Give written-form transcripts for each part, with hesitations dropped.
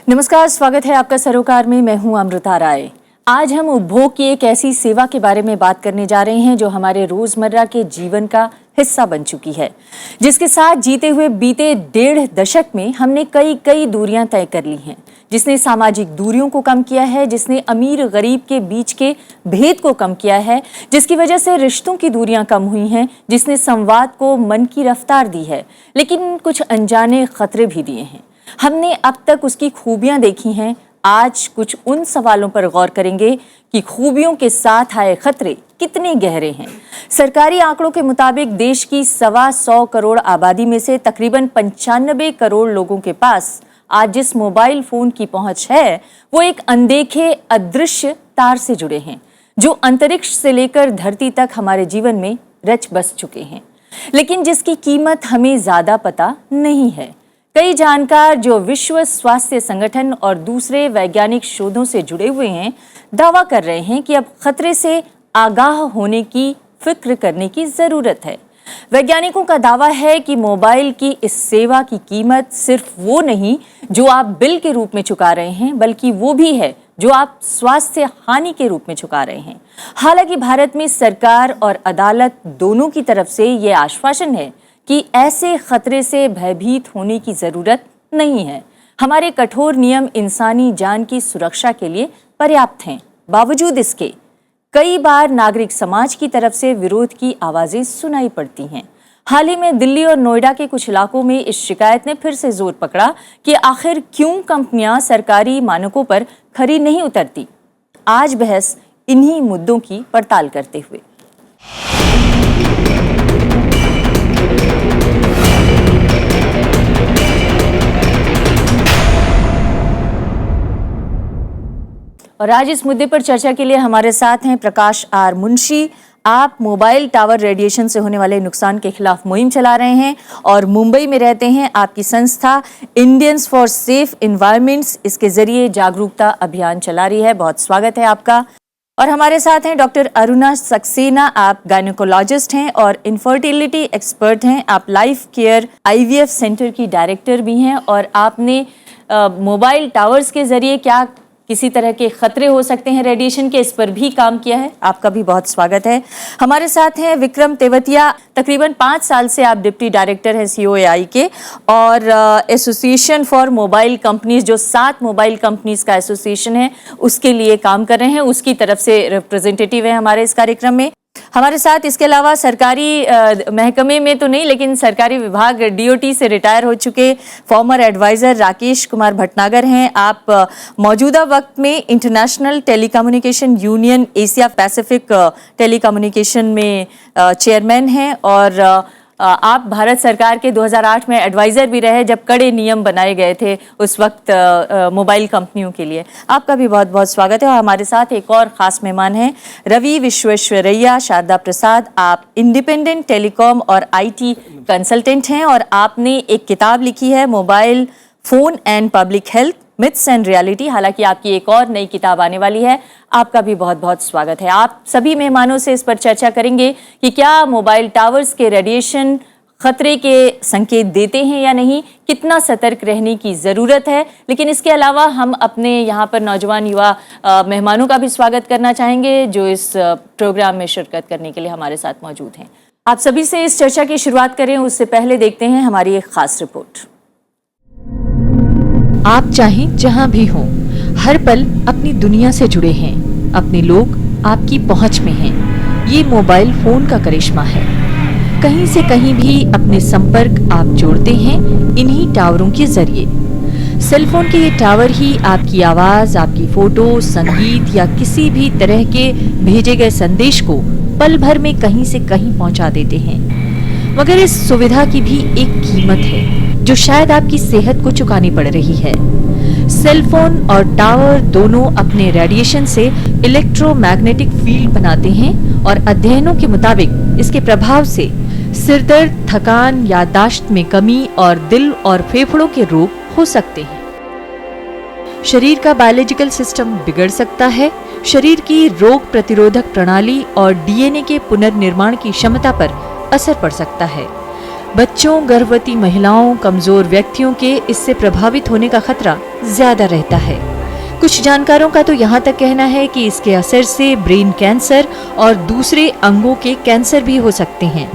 नमस्कार, स्वागत है आपका सरोकार में। मैं हूं अमृता राय। आज हम उपभोग की एक ऐसी सेवा के बारे में बात करने जा रहे हैं जो हमारे रोजमर्रा के जीवन का हिस्सा बन चुकी है, जिसके साथ जीते हुए बीते 1.5 दशक में हमने कई दूरियां तय कर ली हैं, जिसने सामाजिक दूरियों को कम किया है, जिसने अमीर गरीब के बीच के भेद को कम किया है, जिसकी वजह से रिश्तों की दूरियां कम हुई हैं, जिसने संवाद को मन की रफ्तार दी है, लेकिन कुछ अनजाने खतरे भी दिए हैं। हमने अब तक उसकी खूबियां देखी हैं। आज कुछ उन सवालों पर गौर करेंगे कि खूबियों के साथ आए खतरे कितने गहरे हैं। सरकारी आंकड़ों के मुताबिक देश की 125 करोड़ आबादी में से तकरीबन 95 करोड़ लोगों के पास आज जिस मोबाइल फोन की पहुंच है वो एक अनदेखे अदृश्य तार से जुड़े हैं, जो अंतरिक्ष से लेकर धरती तक हमारे जीवन में रच बस चुके हैं, लेकिन जिसकी कीमत हमें ज्यादा पता नहीं है। कई जानकार जो विश्व स्वास्थ्य संगठन और दूसरे वैज्ञानिक शोधों से जुड़े हुए हैं, दावा कर रहे हैं कि अब खतरे से आगाह होने की फिक्र करने की जरूरत है। वैज्ञानिकों का दावा है कि मोबाइल की इस सेवा की कीमत सिर्फ वो नहीं जो आप बिल के रूप में चुका रहे हैं, बल्कि वो भी है जो आप स्वास्थ्य हानि के रूप में चुका रहे हैं। हालांकि भारत में सरकार और अदालत दोनों की तरफ से ये आश्वासन है कि ऐसे खतरे से भयभीत होने की जरूरत नहीं है। हमारे कठोर नियम इंसानी जान की सुरक्षा के लिए पर्याप्त हैं। बावजूद इसके कई बार नागरिक समाज की तरफ से विरोध की आवाजें सुनाई पड़ती हैं। हाल ही में दिल्ली और नोएडा के कुछ इलाकों में इस शिकायत ने फिर से जोर पकड़ा कि आखिर क्यों कंपनियां सरकारी मानकों पर खरी नहीं उतरती। आज बहस इन्हीं मुद्दों की पड़ताल करते हुए। और आज इस मुद्दे पर चर्चा के लिए हमारे साथ हैं प्रकाश आर मुंशी। आप मोबाइल टावर रेडिएशन से होने वाले नुकसान के खिलाफ मुहिम चला रहे हैं और मुंबई में रहते हैं। आपकी संस्था इंडियंस फॉर सेफ एनवायरनमेंट्स इसके जरिए जागरूकता अभियान चला रही है। बहुत स्वागत है आपका। और हमारे साथ हैं डॉक्टर अरुणा सक्सेना। आप गायनेकोलॉजिस्ट हैं और इनफर्टिलिटी एक्सपर्ट हैं। आप लाइफ केयर IVF सेंटर की डायरेक्टर भी हैं और आपने मोबाइल टावर्स के जरिए क्या किसी तरह के खतरे हो सकते हैं रेडिएशन के, इस पर भी काम किया है। आपका भी बहुत स्वागत है। हमारे साथ हैं विक्रम तेवतिया। तकरीबन 5 साल से आप डिप्टी डायरेक्टर हैं COAI के और एसोसिएशन फॉर मोबाइल कंपनीज, जो 7 मोबाइल कंपनीज का एसोसिएशन है, उसके लिए काम कर रहे हैं। उसकी तरफ से रिप्रेजेंटेटिव है हमारे इस कार्यक्रम में। हमारे साथ इसके अलावा सरकारी महकमे में तो नहीं, लेकिन सरकारी विभाग DOT से रिटायर हो चुके फॉर्मर एडवाइजर राकेश कुमार भटनागर हैं। आप मौजूदा वक्त में international telecommunication union Asia Pacific telecommunication में चेयरमैन हैं और आप भारत सरकार के 2008 में एडवाइजर भी रहे जब कड़े नियम बनाए गए थे उस वक्त मोबाइल कंपनियों के लिए। आपका भी बहुत बहुत स्वागत है। और हमारे साथ एक और खास मेहमान हैं रवि विश्वेश्वरैया शारदा प्रसाद। आप इंडिपेंडेंट टेलीकॉम और IT कंसल्टेंट हैं और आपने एक किताब लिखी है mobile phone and public health myths and reality. हालांकि आपकी एक और नई किताब आने वाली है। आपका भी बहुत बहुत स्वागत है। आप सभी मेहमानों से इस पर चर्चा करेंगे कि क्या मोबाइल टावर्स के रेडिएशन खतरे के संकेत देते हैं या नहीं, कितना सतर्क रहने की ज़रूरत है। लेकिन इसके अलावा हम अपने यहाँ पर नौजवान युवा मेहमानों का भी स्वागत करना चाहेंगे जो इस प्रोग्राम में शिरकत करने के लिए हमारे साथ मौजूद हैं। आप सभी से इस चर्चा की शुरुआत करें उससे पहले देखते हैं हमारी एक खास रिपोर्ट। आप चाहें जहां भी हों, हर पल अपनी दुनिया से जुड़े हैं। अपने लोग आपकी पहुंच में हैं। ये मोबाइल फोन का करिश्मा है। कहीं से कहीं भी अपने संपर्क आप जोड़ते हैं इन्हीं टावरों के जरिए। सेल फोन के ये टावर ही आपकी आवाज, आपकी फोटो, संगीत या किसी भी तरह के भेजे गए संदेश को पल भर में कहीं से कहीं पहुंचा देते हैं। मगर इस सुविधा की भी एक कीमत है जो शायद आपकी सेहत को चुकानी पड़ रही है। सेल फोन और टावर दोनों अपने रेडिएशन से इलेक्ट्रोमैग्नेटिक फील्ड बनाते हैं और अध्ययनों के मुताबिक इसके प्रभाव से सिरदर्द, थकान, याददाश्त में कमी और दिल और फेफड़ों के रोग हो सकते हैं। शरीर का बायोलॉजिकल सिस्टम बिगड़ सकता है। शरीर की रोग प्रतिरोधक प्रणाली और DNA के पुनर्निर्माण की क्षमता पर असर पड़ सकता है। बच्चों, गर्भवती महिलाओं, कमजोर व्यक्तियों के इससे प्रभावित होने का खतरा ज्यादा रहता है। कुछ जानकारों का तो यहाँ तक कहना है कि इसके असर से ब्रेन कैंसर और दूसरे अंगों के कैंसर भी हो सकते हैं।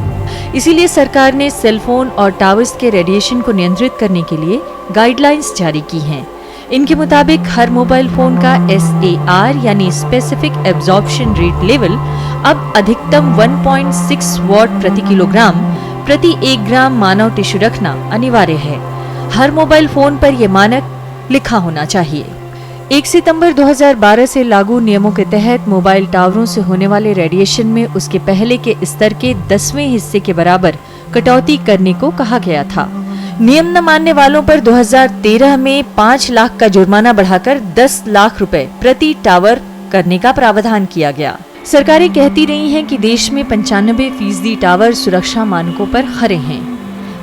इसीलिए सरकार ने सेलफोन और टावर्स के रेडिएशन को नियंत्रित करने के लिए गाइडलाइंस जारी की हैं। इनके मुताबिक हर मोबाइल फोन का SAR यानी स्पेसिफिक एब्जॉर्प्शन रेट लेवल अब अधिकतम 1.6 वॉट प्रति किलोग्राम प्रति 1 ग्राम मानव टिश्यू रखना अनिवार्य है। हर मोबाइल फोन पर यह मानक लिखा होना चाहिए। 1 सितंबर 2012 से लागू नियमों के तहत मोबाइल टावरों से होने वाले रेडिएशन में उसके पहले के स्तर के 10वें हिस्से के बराबर कटौती करने को कहा गया था। नियम न मानने वालों पर 2013 में 5 लाख का जुर्माना बढ़ाकर 10 लाख रुपए प्रति टावर करने का प्रावधान किया गया। सरकारें कहती रही हैं कि देश में 95% टावर सुरक्षा मानकों पर खरे हैं।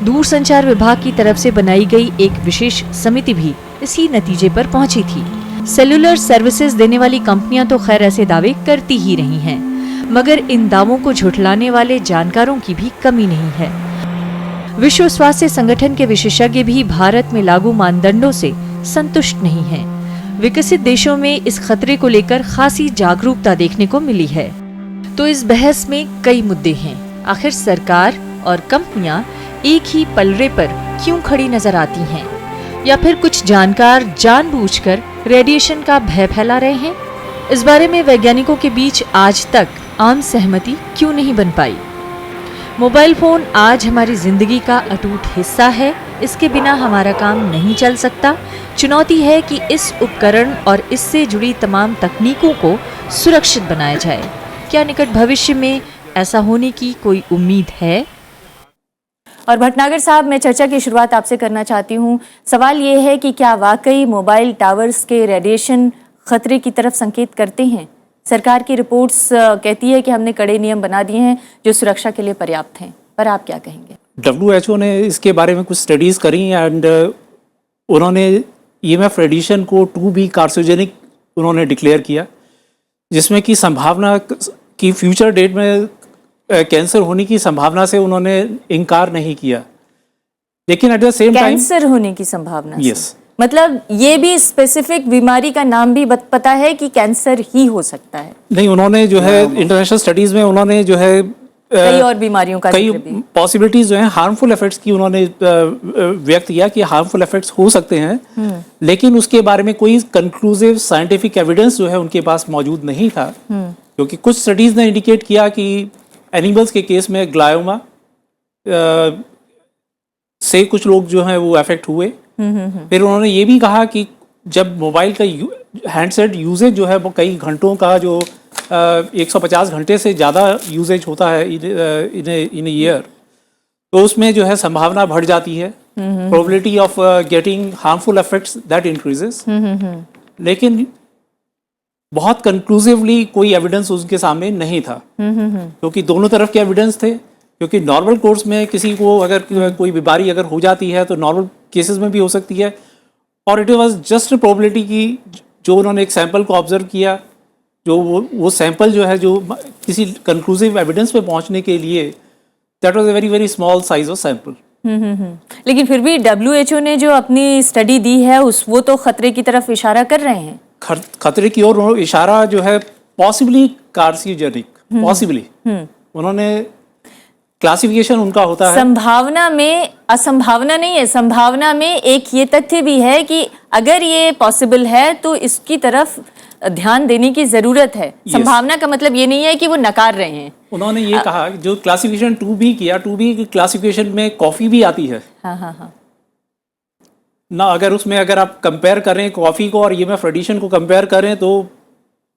दूरसंचार विभाग की तरफ से बनाई गई एक विशेष समिति भी इसी नतीजे पर पहुंची थी। सेलुलर सर्विसेज देने वाली कंपनियां तो खैर ऐसे दावे करती ही रही हैं, मगर इन दावों को झुठलाने वाले जानकारों की भी कमी नहीं है। विश्व स्वास्थ्य संगठन के विशेषज्ञ भी भारत में लागू मानदंडों से संतुष्ट नहीं हैं। विकसित देशों में इस खतरे को लेकर खासी जागरूकता देखने को मिली है। तो इस बहस में कई मुद्दे हैं। आखिर सरकार और कंपनियां एक ही पलड़े पर क्यों खड़ी नजर आती हैं? या फिर कुछ जानकार जानबूझकर रेडिएशन का भय फैला रहे हैं? इस बारे में वैज्ञानिकों के बीच आज तक आम सहमति क्यों नहीं बन पाई? मोबाइल फोन आज हमारी जिंदगी का अटूट हिस्सा है। इसके बिना हमारा काम नहीं चल सकता। चुनौती है कि इस उपकरण और इससे जुड़ी तमाम तकनीकों को सुरक्षित बनाया जाए। क्या निकट भविष्य में ऐसा होने की कोई उम्मीद है? और भटनागर साहब, मैं चर्चा की शुरुआत आपसे करना चाहती हूँ। सवाल ये है कि क्या वाकई मोबाइल टावर्स के रेडिएशन खतरे की तरफ संकेत करते हैं? सरकार की रिपोर्ट्स कहती है कि हमने कड़े नियम बना दिए हैं जो सुरक्षा के लिए पर्याप्त हैं, पर आप क्या कहेंगे? WHO ने इसके बारे में कुछ स्टडीज़ करी एंड उन्होंने EMF रेडिएशन को 2B कार्सिनोजेनिक उन्होंने डिक्लेयर किया, जिसमें कि संभावना की फ्यूचर डेट में कैंसर होने की संभावना से उन्होंने इनकार नहीं किया। लेकिन at the same time cancer होने की संभावना यस, मतलब ये भी स्पेसिफिक बीमारी का नाम भी पता है कि कैंसर ही हो सकता है? नहीं, उन्होंने जो है इंटरनेशनल स्टडीज में उन्होंने जो है कई और बीमारियों का कई पॉसिबिलिटीज जो है हार्मफुल इफेक्ट्स की उन्होंने व्यक्त किया कि हार्मफुल इफेक्ट्स हो सकते हैं, लेकिन उसके बारे में कोई कंक्लूसिव साइंटिफिक एविडेंस जो है उनके पास मौजूद नहीं था। क्योंकि कुछ स्टडीज ने इंडिकेट किया कि एनिमल्स के केस में ग्लायोमा से कुछ लोग जो हैं वो अफेक्ट हुए। फिर उन्होंने ये भी कहा कि जब मोबाइल का हैंडसेट यूजेज जो है वो कई घंटों का जो 150 घंटे से ज़्यादा यूजेज होता है इन ईयर, तो उसमें जो है संभावना बढ़ जाती है, probability of getting harmful effects that increases. लेकिन बहुत कंक्लूसिवली कोई एविडेंस उसके सामने नहीं था, क्योंकि दोनों तरफ के एविडेंस थे। क्योंकि नॉर्मल कोर्स में किसी को अगर कोई बीमारी अगर हो जाती है तो नॉर्मल केसेस में भी हो सकती है, और इट वाज जस्ट प्रोबेबिलिटी की जो उन्होंने एक सैंपल को ऑब्जर्व किया, जो वो सैंपल जो है जो किसी कंक्लूसिव एविडेंस पे पहुंचने के लिए that was a very very small size of sample. लेकिन फिर भी WHO ने जो अपनी स्टडी दी है वो तो खतरे की तरफ इशारा कर रहे हैं। खतरे की ओर इशारा जो है पॉसिबली कार्सिनोजेनिक, पॉसिबली उन्होंने क्लासिफिकेशन उनका होता है। संभावना में असंभावना नहीं है, संभावना में एक ये तथ्य भी है कि अगर ये पॉसिबल है तो इसकी तरफ ध्यान देने की जरूरत है। संभावना का मतलब ये नहीं है कि वो नकार रहे हैं। उन्होंने ये कहा जो क्लासिफिकेशन 2B किया, 2B की क्लासिफिकेशन में कॉफी भी आती है। हाँ। ना अगर उसमें अगर आप कंपेयर करें कॉफी को और EMF रेडिएशन को कंपेयर करें तो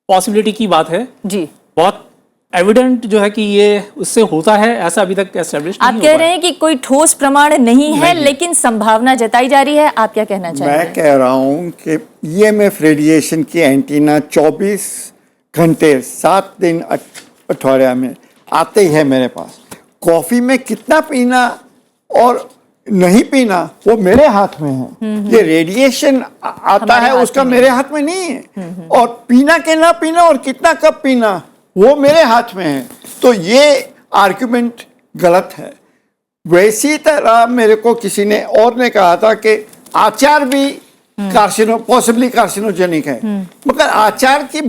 पॉसिबिलिटी की बात है जी, बहुत एविडेंट जो है कि ये उससे होता है, ऐसा अभी तक एस्टेब्लिश नहीं आप कह रहे हैं कि कोई ठोस प्रमाण नहीं है, लेकिन संभावना जताई जा रही है। आप क्या कहना चाहेंगे? मैं कह रहा हूँ कि EMF रेडिएशन की एंटीना 24 घंटे 7 दिन अठवाडिया में आते ही है मेरे पास। कॉफी में कितना पीना और नहीं पीना वो मेरे हाथ में है। ये रेडिएशन आता है उसका मेरे हाथ में नहीं है, और पीना के ना पीना और कितना कब पीना वो मेरे हाथ में है। तो ये आर्गुमेंट गलत है। वैसी तरह मेरे को किसी ने और ने कहा था कि अचार भी पॉसिबली कार्सिनोजेनिक है, मगर अचार की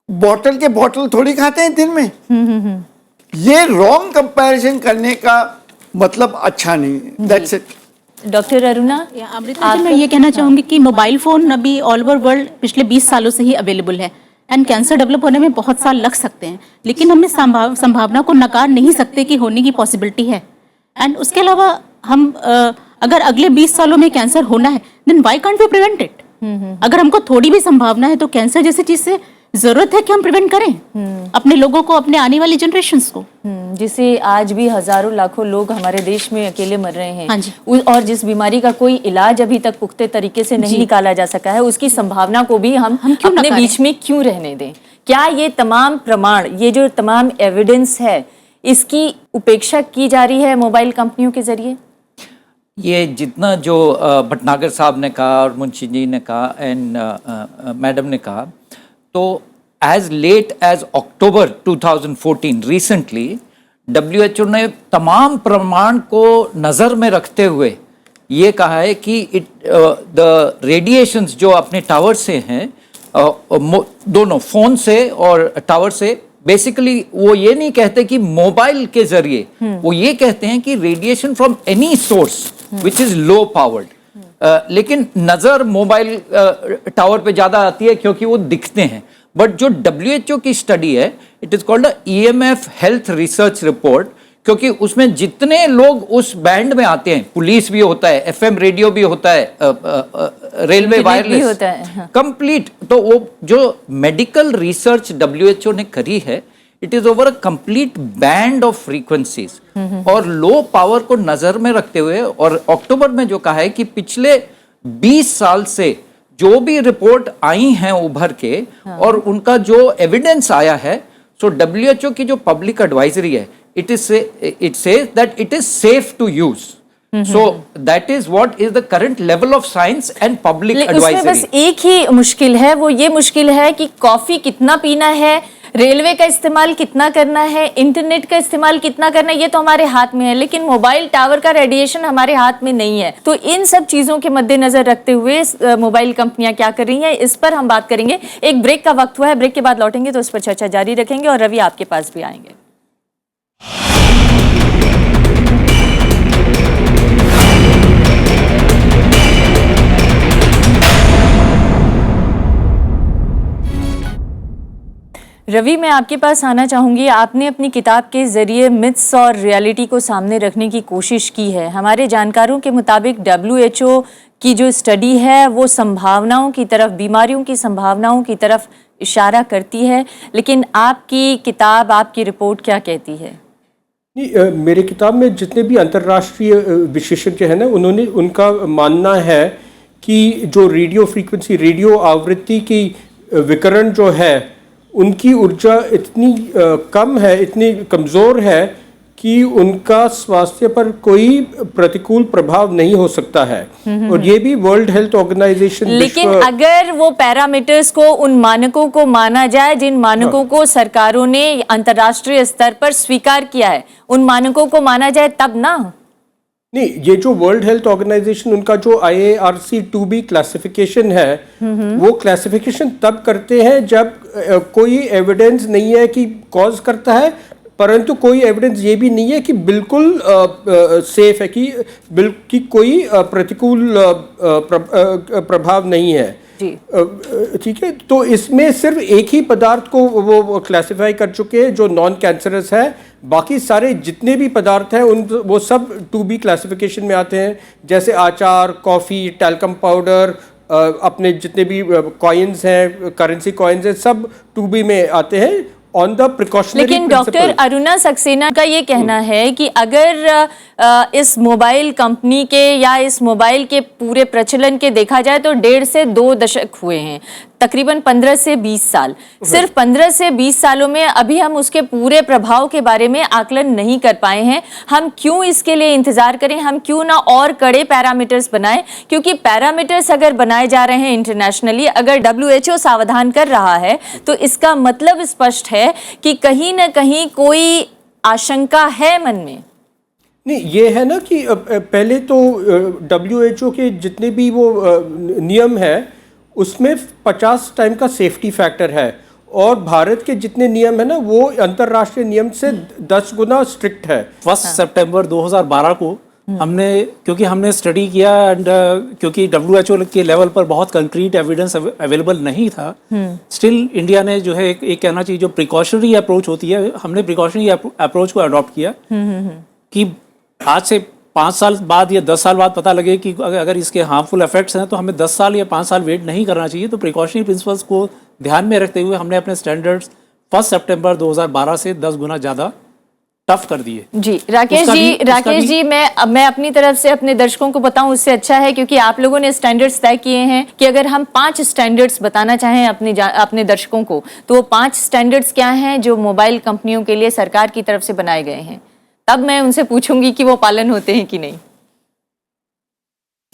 बोतल के बोतल थोड़ी खाते हैं दिन में। ये रॉन्ग कंपैरिजन करने का मतलब अच्छा नहीं है। That's it. Doctor Aruna, Amrita ji, मैं ये कहना चाहूंगी कि मोबाइल फोन अभी ऑल ओवर वर्ल्ड पिछले 20 सालों से ही अवेलेबल है एंड कैंसर डेवलप होने में बहुत साल लग सकते हैं, लेकिन हम इस संभावना को नकार नहीं सकते कि होने की पॉसिबिलिटी है। एंड उसके अलावा हम अगर अगले 20 सालों में कैंसर होना है then why can't we prevent it. अगर हमको थोड़ी भी संभावना है तो कैंसर जैसी चीज से जरूरत है कि हम प्रिवेंट करें अपने लोगों को, अपने आने वाली जनरेशंस को, जिसे आज भी हजारों लाखों लोग हमारे देश में अकेले मर रहे हैं। हाँ जी। और जिस बीमारी का कोई इलाज अभी तक पुख्ते तरीके से नहीं निकाला जा सका है, उसकी संभावना को भी हम क्यों अपने नकारें? बीच में क्यों रहने दें? क्या ये तमाम प्रमाण, ये जो तमाम एविडेंस है, इसकी उपेक्षा की जा रही है मोबाइल कंपनियों के जरिए? ये जितना जो भटनागर साहब ने कहा और मुंशी जी ने कहा एंड मैडम ने कहा, तो as late as October 2014 recently WHO ने तमाम प्रमाण को नज़र में रखते हुए ये कहा है कि द रेडिएशंस जो अपने टावर से हैं, दोनों फ़ोन से और टावर से, बेसिकली वो ये नहीं कहते कि मोबाइल के जरिए, वो ये कहते हैं कि radiation from any source which is low powered. लेकिन नजर मोबाइल टावर पे ज्यादा आती है क्योंकि वो दिखते हैं। बट जो WHO की स्टडी है, it is called EMF health research report, क्योंकि उसमें जितने लोग उस बैंड में आते हैं, पुलिस भी होता है, FM रेडियो भी होता है, रेलवे वायरलेस होता है, कंप्लीट। तो वो जो मेडिकल रिसर्च WHO ने करी है, it is over a complete band of frequencies और लो पावर को नजर में रखते हुए। और अक्टूबर में जो कहा है कि पिछले 20 साल से जो भी रिपोर्ट आई हैं उभर के और उनका जो एविडेंस आया है, सो WHO की जो पब्लिक एडवाइजरी है, it says that it is safe to use. So that is what is the current level of science and public advisory. उसमें बस एक ही मुश्किल है, वो ये मुश्किल है कि कॉफी कितना पीना है, रेलवे का इस्तेमाल कितना करना है, इंटरनेट का इस्तेमाल कितना करना है, ये तो हमारे हाथ में है, लेकिन मोबाइल टावर का रेडिएशन हमारे हाथ में नहीं है। तो इन सब चीजों के मद्देनजर रखते हुए मोबाइल कंपनियां क्या कर रही हैं, इस पर हम बात करेंगे। एक ब्रेक का वक्त हुआ है, ब्रेक के बाद लौटेंगे तो इस पर चर्चा जारी रखेंगे और रवि आपके पास भी आएंगे। रवि, मैं आपके पास आना चाहूंगी। आपने अपनी किताब के जरिए मिथ्स और रियलिटी को सामने रखने की कोशिश की है। हमारे जानकारों के मुताबिक WHO की जो स्टडी है वो संभावनाओं की तरफ, बीमारियों की संभावनाओं की तरफ इशारा करती है, लेकिन आपकी किताब, आपकी रिपोर्ट क्या कहती है? नहीं, मेरी किताब में जितने भी अंतर्राष्ट्रीय विशेषज्ञ हैं ना, उनका मानना है कि जो रेडियो फ्रीक्वेंसी, रेडियो आवृत्ति की विकिरण जो है, उनकी ऊर्जा इतनी कम है, इतनी कमज़ोर है कि उनका स्वास्थ्य पर कोई प्रतिकूल प्रभाव नहीं हो सकता है। और ये भी वर्ल्ड हेल्थ ऑर्गेनाइजेशन, लेकिन अगर वो पैरामीटर्स को, उन मानकों को माना जाए जिन मानकों को सरकारों ने अंतर्राष्ट्रीय स्तर पर स्वीकार किया है, उन मानकों को माना जाए तब ना। नहीं, ये जो वर्ल्ड हेल्थ ऑर्गेनाइजेशन, उनका जो IARC 2B क्लासिफिकेशन है, वो क्लासिफिकेशन तब करते हैं जब कोई एविडेंस नहीं है कि कॉज करता है, परंतु कोई एविडेंस ये भी नहीं है कि बिल्कुल सेफ है, कि कोई प्रतिकूल प्रभाव नहीं है। ठीक है, तो इसमें सिर्फ एक ही पदार्थ को वो क्लासिफाई कर चुके हैं जो नॉन कैंसरस है। बाकी सारे जितने भी पदार्थ हैं वो सब 2B क्लासिफिकेशन में आते हैं, जैसे आचार, कॉफ़ी, टैल्कम पाउडर, अपने जितने भी कॉइन्स हैं, करेंसी कॉइन्स हैं, सब 2B में आते हैं ऑन द प्रिकॉशनरी। लेकिन डॉक्टर अरुणा सक्सेना का ये कहना है कि अगर इस मोबाइल कंपनी के या इस मोबाइल के पूरे प्रचलन के देखा जाए तो 1.5 से 2 दशक हुए हैं, तकरीबन 15 से 20 साल। सिर्फ 15 से 20 सालों में अभी हम उसके पूरे प्रभाव के बारे में आकलन नहीं कर पाए हैं। हम क्यों इसके लिए इंतजार करें? हम क्यों ना और कड़े पैरामीटर्स बनाएं? क्योंकि पैरामीटर्स अगर बनाए जा रहे हैं इंटरनेशनली, अगर WHO सावधान कर रहा है, तो इसका मतलब स्पष्ट है कि कहीं ना कहीं कोई आशंका है मन में? नहीं, ये है ना कि पहले तो WHO के जितने भी वो नियम है उसमें 50 टाइम का सेफ्टी फैक्टर है, और भारत के जितने नियम है ना वो अंतर्राष्ट्रीय नियम से 10 गुना स्ट्रिक्ट है। 1 सितंबर 2012 को हमने, क्योंकि हमने स्टडी किया एंड क्योंकि WHO के लेवल पर बहुत कंक्रीट एविडेंस अवेलेबल नहीं था, स्टिल इंडिया ने जो है एक कहना चाहिए जो प्रिकॉशनरी अप्रोच होती है, हमने प्रिकॉशनरी अप्रोच को अडॉप्ट किया कि आज से 5 साल बाद या 10 साल बाद पता लगे कि अगर इसके हार्मफुल इफेक्ट्स हैं तो हमें 10 साल या 5 साल वेट नहीं करना चाहिए। तो प्रिकॉशनरी प्रिंसिपल्स को ध्यान में रखते हुए हमने अपने स्टैंडर्ड्स 1 सितंबर 2012 से 10 गुना ज़्यादा टफ कर दिए। जी राकेश जी, मैं अपनी तरफ से अपने दर्शकों को बताऊं उससे अच्छा है, क्योंकि आप लोगों ने स्टैंडर्ड्स तय किए हैं कि अगर हम 5 स्टैंडर्ड्स बताना चाहें अपने दर्शकों को, तो वो 5 स्टैंडर्ड्स क्या हैं जो मोबाइल कंपनियों के लिए सरकार की तरफ से बनाए गए हैं? तब मैं उनसे पूछूंगी कि वो पालन होते हैं कि नहीं,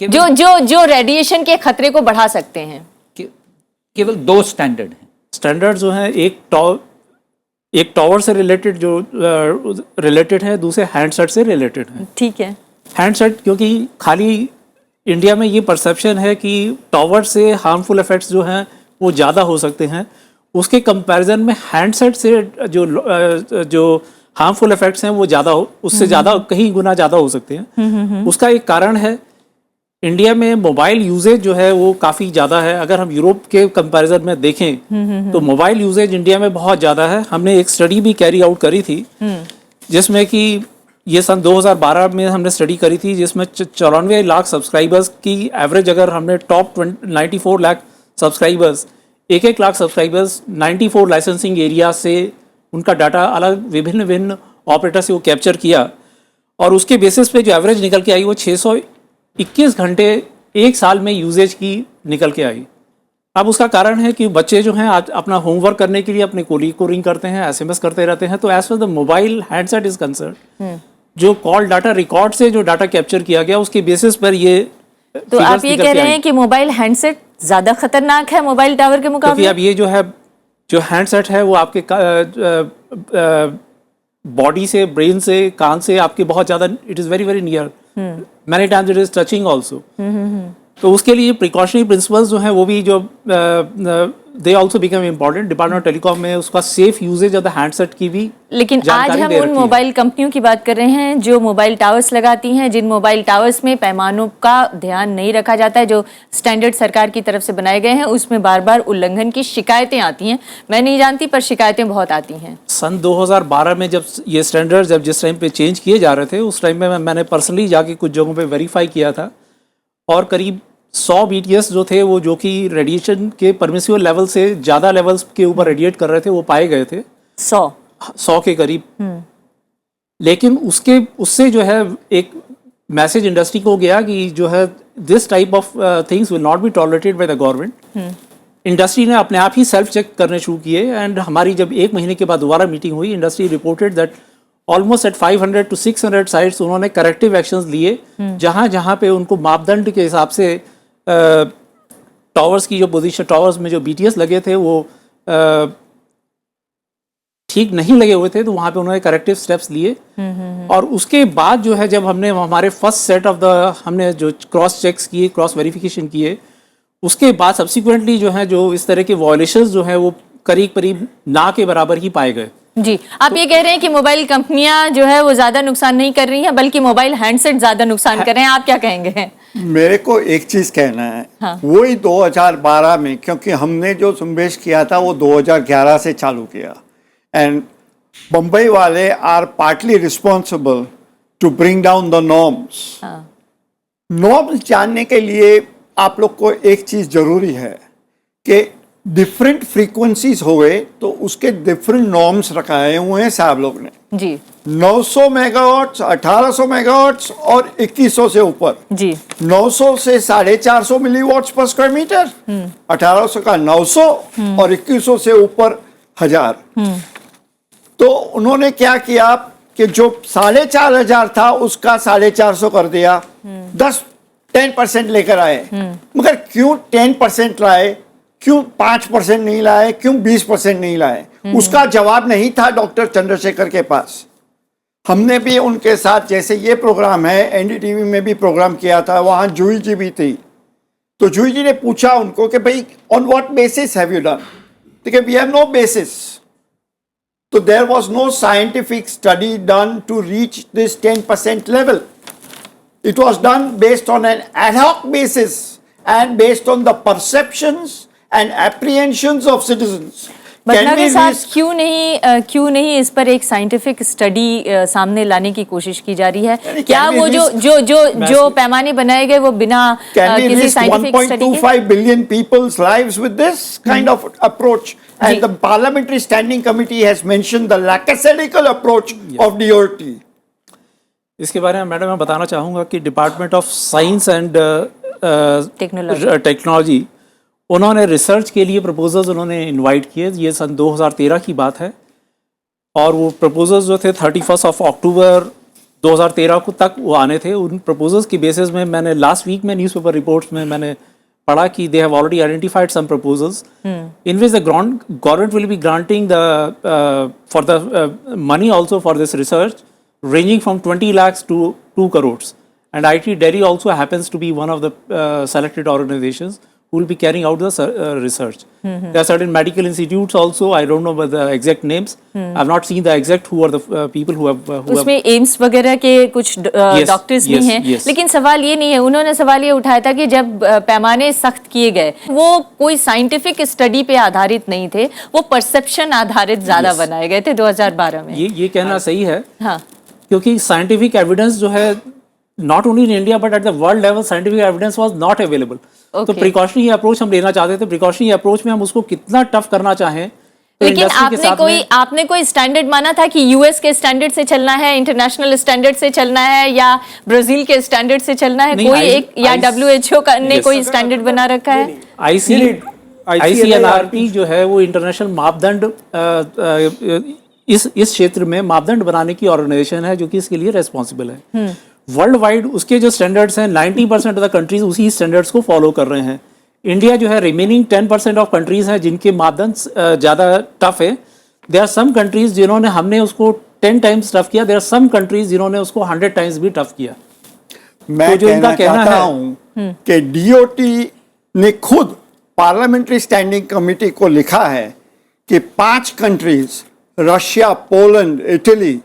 जो रेडिएशन के खतरे को बढ़ा सकते हैं। केवल 2 स्टैंडर्ड हैं। स्टैंडर्ड जो हैं, एक टावर से रिलेटेड जो रिलेटेड है, दूसरे हैंडसेट से रिलेटेड है। ठीक है। हैंडसेट, क्योंकि खाली इंडिया में ये परसेप्शन है कि टावर से हार्मफुल इफेक्ट्स जो हैं वो ज़्यादा हो सकते हैं, उसके कंपैरिजन में हैंडसेट से जो हार्मफुल इफेक्ट्स हैं वो ज़्यादा उससे ज़्यादा कहीं गुना ज़्यादा हो सकते हैं। उसका एक कारण है, इंडिया में मोबाइल यूजेज जो है वो काफ़ी ज़्यादा है। अगर हम यूरोप के कंपैरिजन में देखें तो मोबाइल यूजेज इंडिया में बहुत ज़्यादा है। हमने एक स्टडी भी कैरी आउट करी थी जिसमें कि ये सन 2012 में हमने स्टडी करी थी, जिसमें 94 लाख सब्सक्राइबर्स की एवरेज, अगर हमने top 94 lakh subscribers, 1 lakh subscribers 94 licensing area से उनका डाटा अलग विभिन्न ऑपरेटर से वो कैप्चर किया, और उसके बेसिस पे जो एवरेज निकल के आई वो 621 घंटे 1 साल में यूजेज की निकल के आई। अब उसका कारण है कि बच्चे जो हैं आज अपना होमवर्क करने के लिए अपने कोलीग को रिंग करते हैं, SMS करते रहते हैं। तो as far the mobile handset is concern, जो कॉल डाटा रिकॉर्ड से जो डाटा कैप्चर किया गया उसके बेसिस पर ये, तो आप ये कह रहे हैं कि मोबाइल हैंडसेट ज्यादा खतरनाक है मोबाइल टावर के मुकाबले? क्योंकि अब ये जो हैंडसेट है वो आपके बॉडी से, ब्रेन से, कान से आपके बहुत ज़्यादा, it is very very near, many times it is touching also. तो उसके लिए प्रिकॉशनरी प्रिंसिपल्स जो हैं वो भी जो they also become important. Department of telecom में उसका safe usage of the handset की भी, लेकिन आज हम उन मोबाइल कंपनियों की बात कर रहे हैं जो मोबाइल टावर्स लगाती हैं, जिन मोबाइल टावर्स में पैमानों का ध्यान नहीं रखा जाता है। जो स्टैंडर्ड सरकार की तरफ से बनाए गए हैं उसमें बार बार उल्लंघन की शिकायतें आती हैं। मैं नहीं जानती, पर शिकायतें बहुत आती हैं। सन 2012 में जब ये स्टैंडर्ड जिस टाइम पे चेंज किए जा रहे थे, उस टाइम में मैंने पर्सनली जाके कुछ जगहों पे वेरीफाई किया था, और करीब 100 BTS जो थे वो, जो कि रेडिएशन के परमिसिबल लेवल से ज़्यादा लेवल्स के ऊपर रेडिएट कर रहे थे, वो पाए गए थे 100 के करीब। लेकिन उससे जो है एक मैसेज इंडस्ट्री को गया कि जो है this type of things will not be tolerated by the government. Industry ने अपने आप ही सेल्फ चेक करने शुरू किए, एंड हमारी जब 1 महीने के बाद दोबारा मीटिंग हुई, industry reported that almost at 500 to 600 sites उन्होंने करेक्टिव एक्शंस लिए, जहां पे उनको मापदंड के हिसाब से टावर्स की जो पोजीशन, टावर्स में जो BTS लगे थे वो ठीक नहीं लगे हुए थे, तो वहां पे उन्होंने करेक्टिव स्टेप्स लिए। और उसके बाद जो है जब हमने हमारे फर्स्ट सेट ऑफ द, हमने जो क्रॉस चेक्स किए, क्रॉस वेरिफिकेशन किए, उसके बाद सब्सिक्वेंटली जो है जो इस तरह के वायलेशंस जो है वो करीब ना के बराबर ही पाए गए। जी, आप ये कह रहे हैं कि मोबाइल कंपनियां जो है वो ज्यादा नुकसान नहीं कर रही हैं, बल्कि मोबाइल हैंडसेट ज्यादा नुकसान कर रहे हैं। आप क्या कहेंगे? मेरे को एक चीज कहना है, हाँ। वही 2012 में, क्योंकि हमने जो संदेश किया था वो 2011 से चालू किया, एंड बम्बई वाले are partly responsible to bring down the norms. Norms जानने के लिए आप लोग को एक चीज जरूरी है कि डिफरेंट फ्रीक्वेंसीज हुए तो उसके डिफरेंट नॉर्म्स रखाए हुए हैं साहब लोग ने जी। 900 मेगाहर्ट्ज, 1800 मेगाहर्ट्ज और 2100 से ऊपर जी। 900 से 450 मिलीवॉट्स पर स्क्वायर मीटर, 1800 का 900 और 2100 से ऊपर 1000। तो उन्होंने क्या किया कि जो 4500 था उसका 450 कर दिया, 10% लेकर आए। मगर क्यों 10% लाए, क्यों 5% नहीं लाए, क्यों 20% नहीं लाए? उसका जवाब नहीं था डॉक्टर चंद्रशेखर के पास। हमने भी उनके साथ, जैसे ये प्रोग्राम है एनडीटीवी में भी प्रोग्राम किया था, वहाँ जूही जी भी थी। तो जूही जी ने पूछा उनको कि भाई on what basis have you done? ठीक है, वी हैव नो बेसिस। तो there was no scientific study done to reach this 10% level. It was done based on an ad hoc basis and based on the perceptions and apprehensions of citizens. Bhatnagar साहब, क्यों नहीं इस पर एक scientific study सामने लाने की कोशिश की जा रही है? क्या वो जो पैमाने बनाए गए वो बिना किसी साइंटिफिक स्टडी के? 1.25 billion people's lives with this kind of approach, and the Parliamentary Standing Committee has mentioned the lackadaisical approach of DOT. इसके बारे में मैडम मैं बताना चाहूँगा कि department of science and technology उन्होंने रिसर्च के लिए प्रपोजल्स उन्होंने इनवाइट किए। ये सन 2013 की बात है, और वो प्रपोजल्स जो थे 31 अक्टूबर 2013 को तक वो आने थे। उन प्रपोजल्स की बेसिस में मैंने लास्ट वीक में न्यूज़पेपर रिपोर्ट्स में मैंने पढ़ा कि they have already identified some proposals in which the government will be granting the for the money also for this research ranging from 20 lakhs to 2 crores. And IIT Delhi also happens to be one of the selected organizations who will be carrying out the research. There are certain medical institutes also, I don't know about the exact names. I've not seen the exact who are the people who have... उसमें AIIMS वगैरह के कुछ doctors भी हैं, लेकिन सवाल ये नहीं है। उन्होंने सवाल ये उठाया था कि जब पैमाने सख्त किए गए वो कोई साइंटिफिक स्टडी पे आधारित नहीं थे, वो परसेप्शन आधारित ज्यादा बनाए गए थे 2012 में। ये कहना सही है। हाँ, क्योंकि साइंटिफिक एविडेंस जो है not only in India but at the world level scientific evidence was not available. तो प्रिकॉशनरी अप्रोच हम लेना चाहते थे। प्रिकॉशनरी अप्रोच में हम उसको कितना टफ करना चाहें, तो लेकिन आपने कोई स्टैंडर्ड माना था कि यूएस के स्टैंडर्ड से चलना है, इंटरनेशनल स्टैंडर्ड से चलना है, या ब्राजील के स्टैंडर्ड से चलना है? कोई एक, या WHO ने कोई स्टैंडर्ड बना रखा है? ICNRP जो है वो इंटरनेशनल मापदंड इस क्षेत्र में मापदंड बनाने की ऑर्गेनाइजेशन है जो कि इसके लिए रेस्पॉन्सिबल है। वर्ल्ड वाइड उसके जो स्टैंडर्ड्स हैं 90% ऑफ द कंट्रीज उसी स्टैंडर्ड्स को फॉलो कर रहे हैं। इंडिया जो है रिमेनिंग 10% ऑफ कंट्रीज हैं जिनके मापदंड ज़्यादा टफ है। देयर आर सम कंट्रीज जिन्होंने हमने उसको 10 टाइम्स टफ किया, देयर आर सम कंट्रीज जिन्होंने उसको 100 टाइम्स भी टफ किया। मैं तो जो इनका कहना है कि DOT ने खुद पार्लियामेंट्री स्टैंडिंग कमेटी को लिखा है कि 5 countries Russia, Poland, Italy,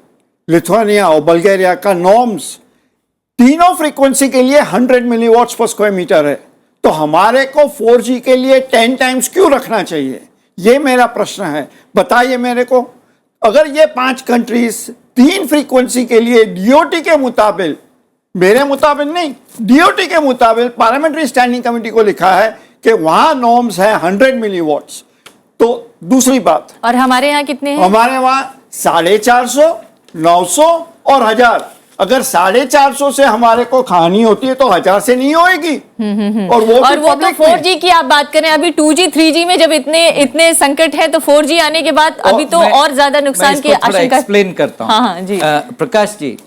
Lithuania और बल्गारिया का नॉर्म्स तीनों फ्रीक्वेंसी के लिए 100 मिलीवॉट्स पर स्क्वायर मीटर है। तो हमारे को 4G के लिए 10 टाइम्स क्यों रखना चाहिए? ये मेरा प्रश्न है, बताइए मेरे को। अगर ये 5 कंट्रीज 3 फ्रीक्वेंसी के लिए DOT के मुताबिक, मेरे मुताबिक नहीं, DOT के मुताबिक पार्लियामेंट्री स्टैंडिंग कमेटी को लिखा है कि वहां नॉर्म्स है 100 मिलीवॉट्स। तो दूसरी बात, और हमारे यहाँ कितने हैं? हमारे वहां 450, 900 और 1000। अगर 450 से हमारे को खानी होती है तो 1000 से नहीं होएगी। और वो तो 4G की आप बात करें, अभी 2G 3G में जब इतने संकट है, तो 4G आने के बाद अभी तो और ज्यादा नुकसान की आशंका। एक्सप्लेन करता हूँ। हाँ जी प्रकाश जी,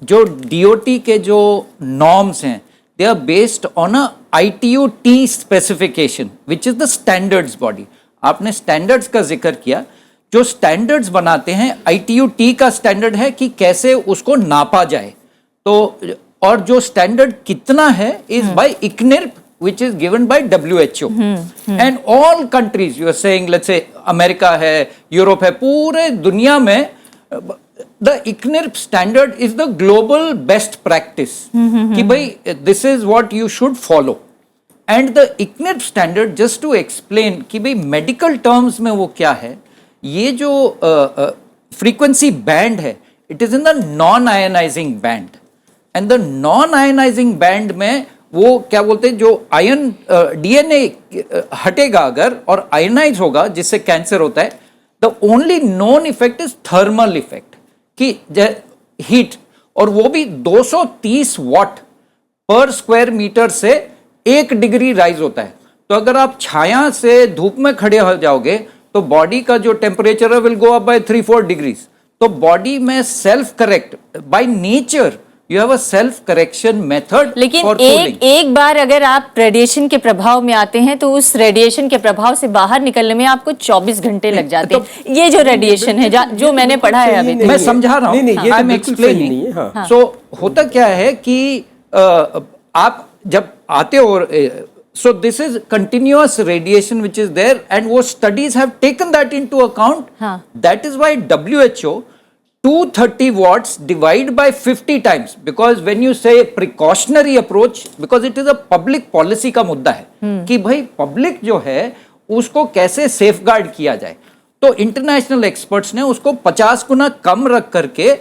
जो DOT के जो नॉर्म्स हैं they are based on a ITU-T specification which is the standards body. आपने स्टैंडर्ड्स का जिक्र किया, जो स्टैंडर्ड्स बनाते हैं ITU-T का स्टैंडर्ड है कि कैसे उसको नापा जाए। तो और जो स्टैंडर्ड कितना है is by ICNIRP which is given by WHO and all countries you are saying, let's say America है, यूरोप है, पूरे दुनिया में the ICNIRP standard is the global best practice कि भाई this is what you should follow। And the ICNIRP standard, just to explain कि भाई medical terms में वो क्या है, ये जो फ्रीक्वेंसी बैंड है it is in the non ionising band. And the non ionising band में वो क्या बोलते हैं, जो आयन DNA हटेगा अगर और आयनाइज होगा जिससे कैंसर होता है, the only known effect is thermal effect कि हीट, और वो भी 230 वाट पर स्क्वायर मीटर से 1 डिग्री राइज होता है। तो अगर आप छाया से धूप में खड़े हो जाओगे तो बॉडी का जो temperature will go up by 3-4 degrees. तो बॉडी में self correct by nature you have a self correction method लेकिन for cooling. एक बार अगर आप रेडिएशन के प्रभाव में आते हैं तो उस रेडिएशन के प्रभाव से बाहर निकलने में आपको 24 घंटे लग जाते हैं। ये जो रेडिएशन है जो मैंने पढ़ा है अभी मैं समझा रहा हूँ, आई एम एक्सप्लेनिंग। सो होता क्या है कि आप जब आते हो, so this is continuous radiation which is there, and वो studies have taken that into account. That is why WHO 230 watts divide by 50 times, because when you say precautionary approach, because it is a public policy का मुद्दा है कि भाई public जो है उसको कैसे सेफगार्ड किया जाए, तो इंटरनेशनल एक्सपर्ट्स ने उसको 50 गुना कम रख करके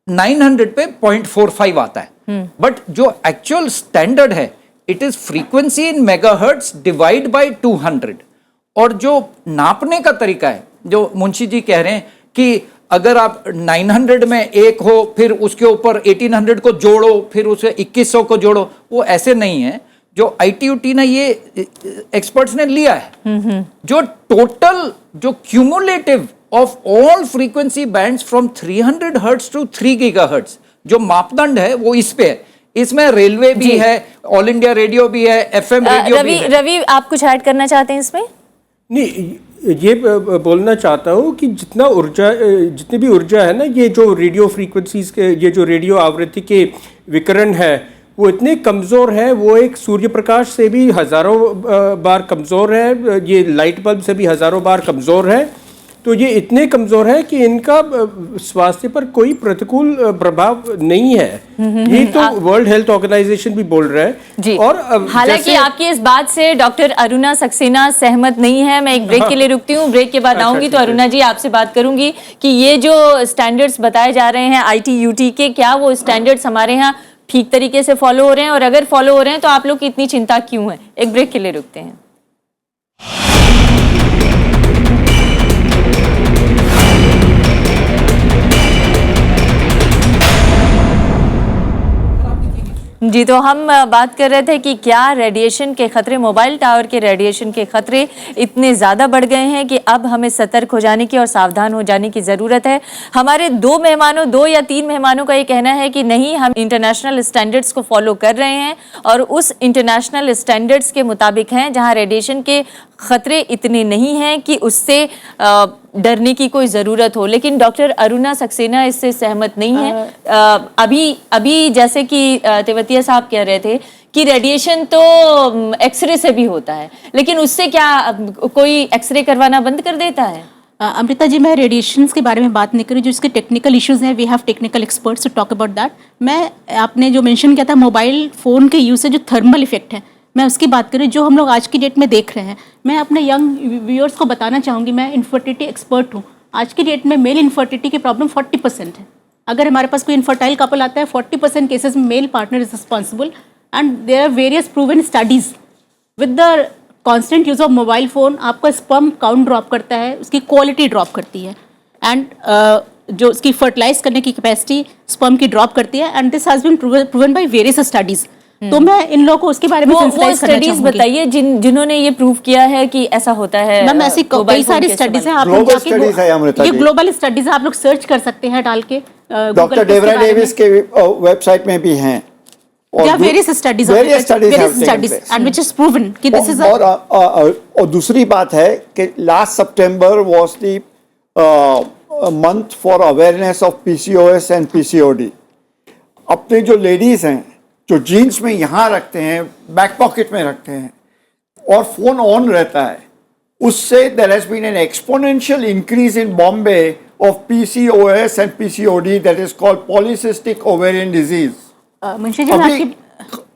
900 पे 0.45 आता है। बट जो एक्चुअल स्टैंडर्ड है it is frequency in megahertz divide by 200। और जो नापने का तरीका है, जो मुंशी जी कह रहे हैं कि अगर आप 900 में एक हो फिर उसके ऊपर 1800 को जोड़ो फिर उसे 2100 को जोड़ो, वो ऐसे नहीं है। जो ITUT ने ये एक्सपर्ट्स ने लिया है, जो टोटल जो cumulative of all frequency bands from 300 hertz to 3 gigahertz जो मापदंड है वो इस पे है। इसमें रेलवे भी है, ऑल इंडिया रेडियो भी है, FM रेडियो भी है। रवि, आप कुछ ऐड करना चाहते हैं इसमें? नहीं, ये बोलना चाहता हूँ कि जितनी भी ऊर्जा है ना, ये जो रेडियो फ्रीक्वेंसीज के, ये जो रेडियो आवृत्ति के विकिरण है वो इतने कमज़ोर है, वो एक सूर्य प्रकाश से भी हज़ारों बार कमज़ोर है, ये लाइट बल्ब से भी हज़ारों बार कमज़ोर है। तो ये इतने कमज़ोर है कि इनका स्वास्थ्य पर कोई प्रतिकूल प्रभाव नहीं है। ये तो वर्ल्ड हेल्थ ऑर्गेनाइजेशन भी बोल रहा है जी। और हालांकि आपकी इस बात से डॉक्टर अरुणा सक्सेना सहमत नहीं है। मैं एक ब्रेक के लिए रुकती हूँ, ब्रेक के बाद आऊंगी तो अरुणा जी आपसे बात करूंगी कि ये जो स्टैंडर्ड्स बताए जा रहे हैं ITUT के, क्या वो स्टैंडर्ड्स हमारे यहाँ ठीक तरीके से फॉलो हो रहे हैं, और अगर फॉलो हो रहे हैं तो आप लोग की इतनी चिंता क्यों है? एक ब्रेक के लिए रुकते हैं। जी, तो हम बात कर रहे थे कि क्या रेडिएशन के खतरे, मोबाइल टावर के रेडिएशन के खतरे इतने ज़्यादा बढ़ गए हैं कि अब हमें सतर्क हो जाने की और सावधान हो जाने की ज़रूरत है। हमारे 2 या 3 मेहमानों का ये कहना है कि नहीं, हम इंटरनेशनल स्टैंडर्ड्स को फॉलो कर रहे हैं और उस इंटरनेशनल स्टैंडर्ड्स के मुताबिक हैं जहाँ रेडिएशन के खतरे इतने नहीं हैं कि उससे डरने की कोई ज़रूरत हो। लेकिन डॉक्टर अरुणा सक्सेना इससे सहमत नहीं है। अभी जैसे कि तेवतिया साहब कह रहे थे कि रेडिएशन तो एक्सरे से भी होता है, लेकिन उससे क्या कोई एक्सरे करवाना बंद कर देता है? अमृता जी, मैं रेडिएशन के बारे में बात नहीं करूँ, जो इसके टेक्निकल इश्यूज हैं, we have technical experts to talk about that. मैं, आपने जो मेंशन किया था मोबाइल फ़ोन के यूज़ से जो थर्मल इफेक्ट है, मैं उसकी बात करूँ जो हम लोग आज की डेट में देख रहे हैं। मैं अपने यंग व्यूअर्स को बताना चाहूँगी, मैं इन्फर्टिलिटी एक्सपर्ट हूँ। आज की डेट में मेल इन्फर्टिलिटी की प्रॉब्लम 40% है। अगर हमारे पास कोई इन्फर्टाइल कपल आता है, 40% केसेस में male partner is responsible, and there are various proven studies with the constant use of mobile phone आपका स्पर्म काउंट ड्रॉप करता है, उसकी क्वालिटी ड्रॉप करती है, एंड जो उसकी फर्टिलाइज करने की कैपेसिटी स्पर्म की ड्रॉप करती है, and this has been proven by various studies. तो मैं इन लोगों को उसके बारे में वो स्टडीज बताइए जिन्होंने ये प्रूव किया है कि ऐसा होता है। मैम, ऐसी कई सारी स्टडीज हैं, आप लोग जाके, ये ग्लोबल स्टडीज है, आप लोग सर्च कर सकते हैं डाल के। डॉक्टर डेवरा डेविस के वेबसाइट में भी हैं। Various studies and which is proven कि दिस इज। और दूसरी बात है कि last September was the month for awareness of PCOS and PCOD। अपने जो लेडीज हैं जो जीन्स में यहाँ रखते हैं, बैक पॉकेट में रखते हैं और फोन ऑन रहता है, उससे there has been an exponential increase in Bombay of PCOS and PCOD, that is called polycystic ovarian disease.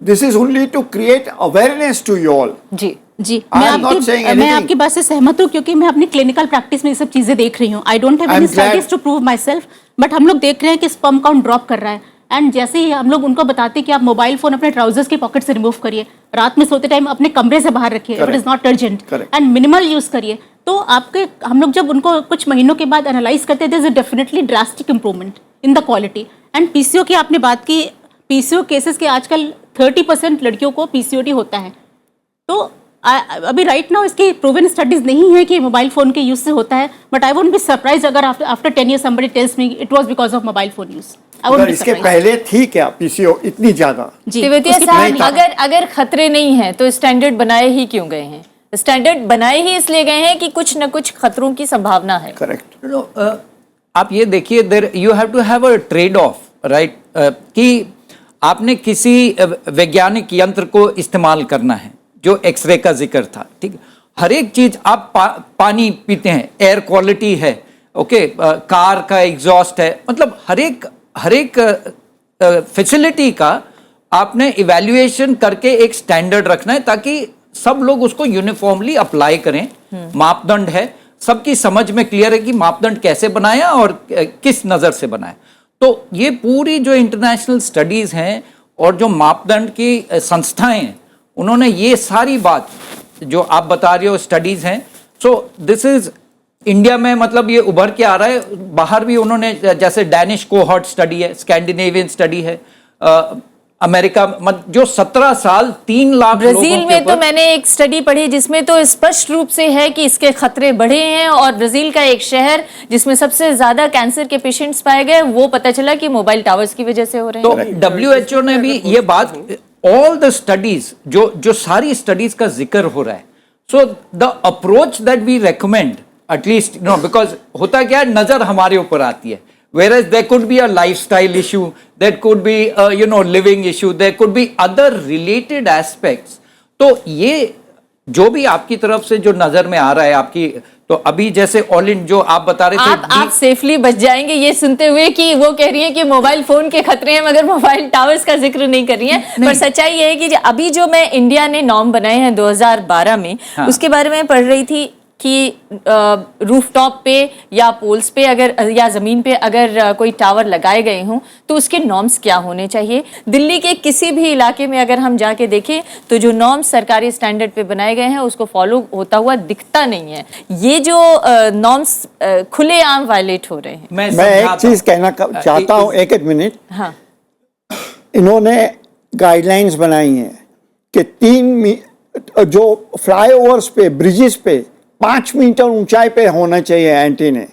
This is only to create awareness to you all. जी, मैं आपकी बात से सहमत हूँ, क्योंकि मैं अपनी क्लिनिकल प्रैक्टिस में ये सब चीजें देख रही हूँ। I don't have any studies to prove myself, but हम लोग देख रहे हैं कि स्पर्म काउंट ड्रॉप कर रहा है। एंड जैसे ही हम लोग उनको बताते हैं कि आप मोबाइल फोन अपने ट्राउजर्स के पॉकेट से रिमूव करिए, रात में सोते टाइम अपने कमरे से बाहर रखिए, it is not urgent, and minimal use करिए, तो आपके, हम लोग जब उनको कुछ महीनों के बाद एनालाइज करते हैं, there is a definitely drastic improvement in the quality. And PCO की आपने बात की, PCO केसेस के आजकल 30% लड़कियों को PCOD होता है। तो अभी राइट नाउ इसकी प्रूवन स्टडीज नहीं है कि मोबाइल फोन के यूज से होता है, but I won't be surprise अगर after 10 years somebody tells me it was because of mobile phone use. अगर इसके पहले थी क्या पीसीओ इतनी ज्यादा? जी, तेवतिया उसके साहब, नहीं था। अगर अगर खतरे नहीं हैं तो स्टैंडर्ड बनाए ही क्यों गए हैं? स्टैंडर्ड बनाए ही इसलिए गए हैं कि कुछ न कुछ खतरों की संभावना है। करेक्ट। आप ये देखिए, there you have to have a trade off, right, कि आपने किसी वैज्ञानिक यंत्र को इस्तेमाल करना है, जो एक्सरे का जिक्र था, ठीक है। हर एक चीज आप पानी पीते हैं, एयर क्वालिटी है, ओके, कार का एग्जॉस्ट है, मतलब हर एक फैसिलिटी का आपने इवैल्यूएशन करके एक स्टैंडर्ड रखना है, ताकि सब लोग उसको यूनिफॉर्मली अप्लाई करें। मापदंड है, सबकी समझ में क्लियर है कि मापदंड कैसे बनाया और किस नजर से बनाया। तो ये पूरी जो इंटरनेशनल स्टडीज हैं और जो मापदंड की संस्थाएं हैं, उन्होंने ये सारी बात जो आप बता रहे हो स्टडीज हैं, सो दिस इज इंडिया में मतलब ये उभर के आ रहा है। बाहर भी उन्होंने, जैसे डैनिश कोहॉर्ट स्टडी है, स्कैंडिनेवियन स्टडी है, अमेरिका जो 17 साल 3 लाख ब्राजील में तो मैंने एक स्टडी पढ़ी जिसमें तो स्पष्ट रूप से है कि इसके खतरे बढ़े हैं, और ब्राजील का एक शहर जिसमें सबसे ज्यादा कैंसर के पेशेंट्स पाए गए, वो पता चला कि मोबाइल टावर्स की वजह से हो रहे हैं। तो WHO ने भी ये बात, ऑल द स्टडीज जो सारी स्टडीज का जिक्र हो रहा है, so the approach that we recommend, at least because होता क्या है, नजर हमारे ऊपर आती है, whereas there could be a lifestyle issue, there could be living issue, there could be other related aspects। तो ये जो भी आपकी तरफ से जो नजर में आ रहा है आपकी, तो अभी जैसे ऑल इन जो आप बता रहे थे, आप सेफली बच जाएंगे ये सुनते हुए कि वो कह रही है कि मोबाइल फोन के खतरे हैं, मगर मोबाइल टावर्स का जिक्र नहीं कर रही हैं। पर सच्चाई ये है कि अभी जो मैं इंडिया ने नॉर्म बनाए हैं 2012 में, हाँ। उसके बारे में पढ़ रही थी कि रूफटॉप पे या पोल्स पे अगर या ज़मीन पे अगर कोई टावर लगाए गए हों तो उसके नॉर्म्स क्या होने चाहिए। दिल्ली के किसी भी इलाके में अगर हम जाके देखें तो जो नॉर्म्स सरकारी स्टैंडर्ड पे बनाए गए हैं उसको फॉलो होता हुआ दिखता नहीं है। ये जो नॉर्म्स खुलेआम वायलेट हो रहे हैं। मैं एक चीज कहना चाहता हूँ, एक मिनट। हाँ, इन्होंने गाइडलाइंस बनाई हैं कि जो फ्लाईओवर्स पे, ब्रिजेस पे 5 मीटर ऊंचाई पे होना चाहिए एंटीने,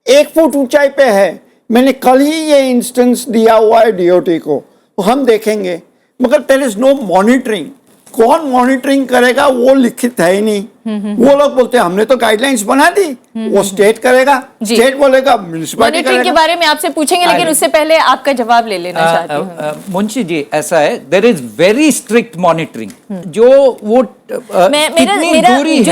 1 फुट ऊंचाई पे है। मैंने कल ही ये इंस्टेंस दिया हुआ है डीओटी को, तो हम देखेंगे, मगर देयर इज नो मॉनिटरिंग। कौन मॉनिटरिंग करेगा वो लिखित है ही नहीं। वो लोग बोलते हैं हमने तो गाइडलाइंस बना दी, वो स्टेट करेगा, स्टेट बोलेगा, म्युनिसिपैलिटी मॉनिटरिंग करेगा। के बारे में आपसे पूछेंगे, लेकिन उससे पहले आपका जवाब ले लेना चाहती हूँ। मुंशी जी, ऐसा है, there is very strict monitoring, जो वो मेरा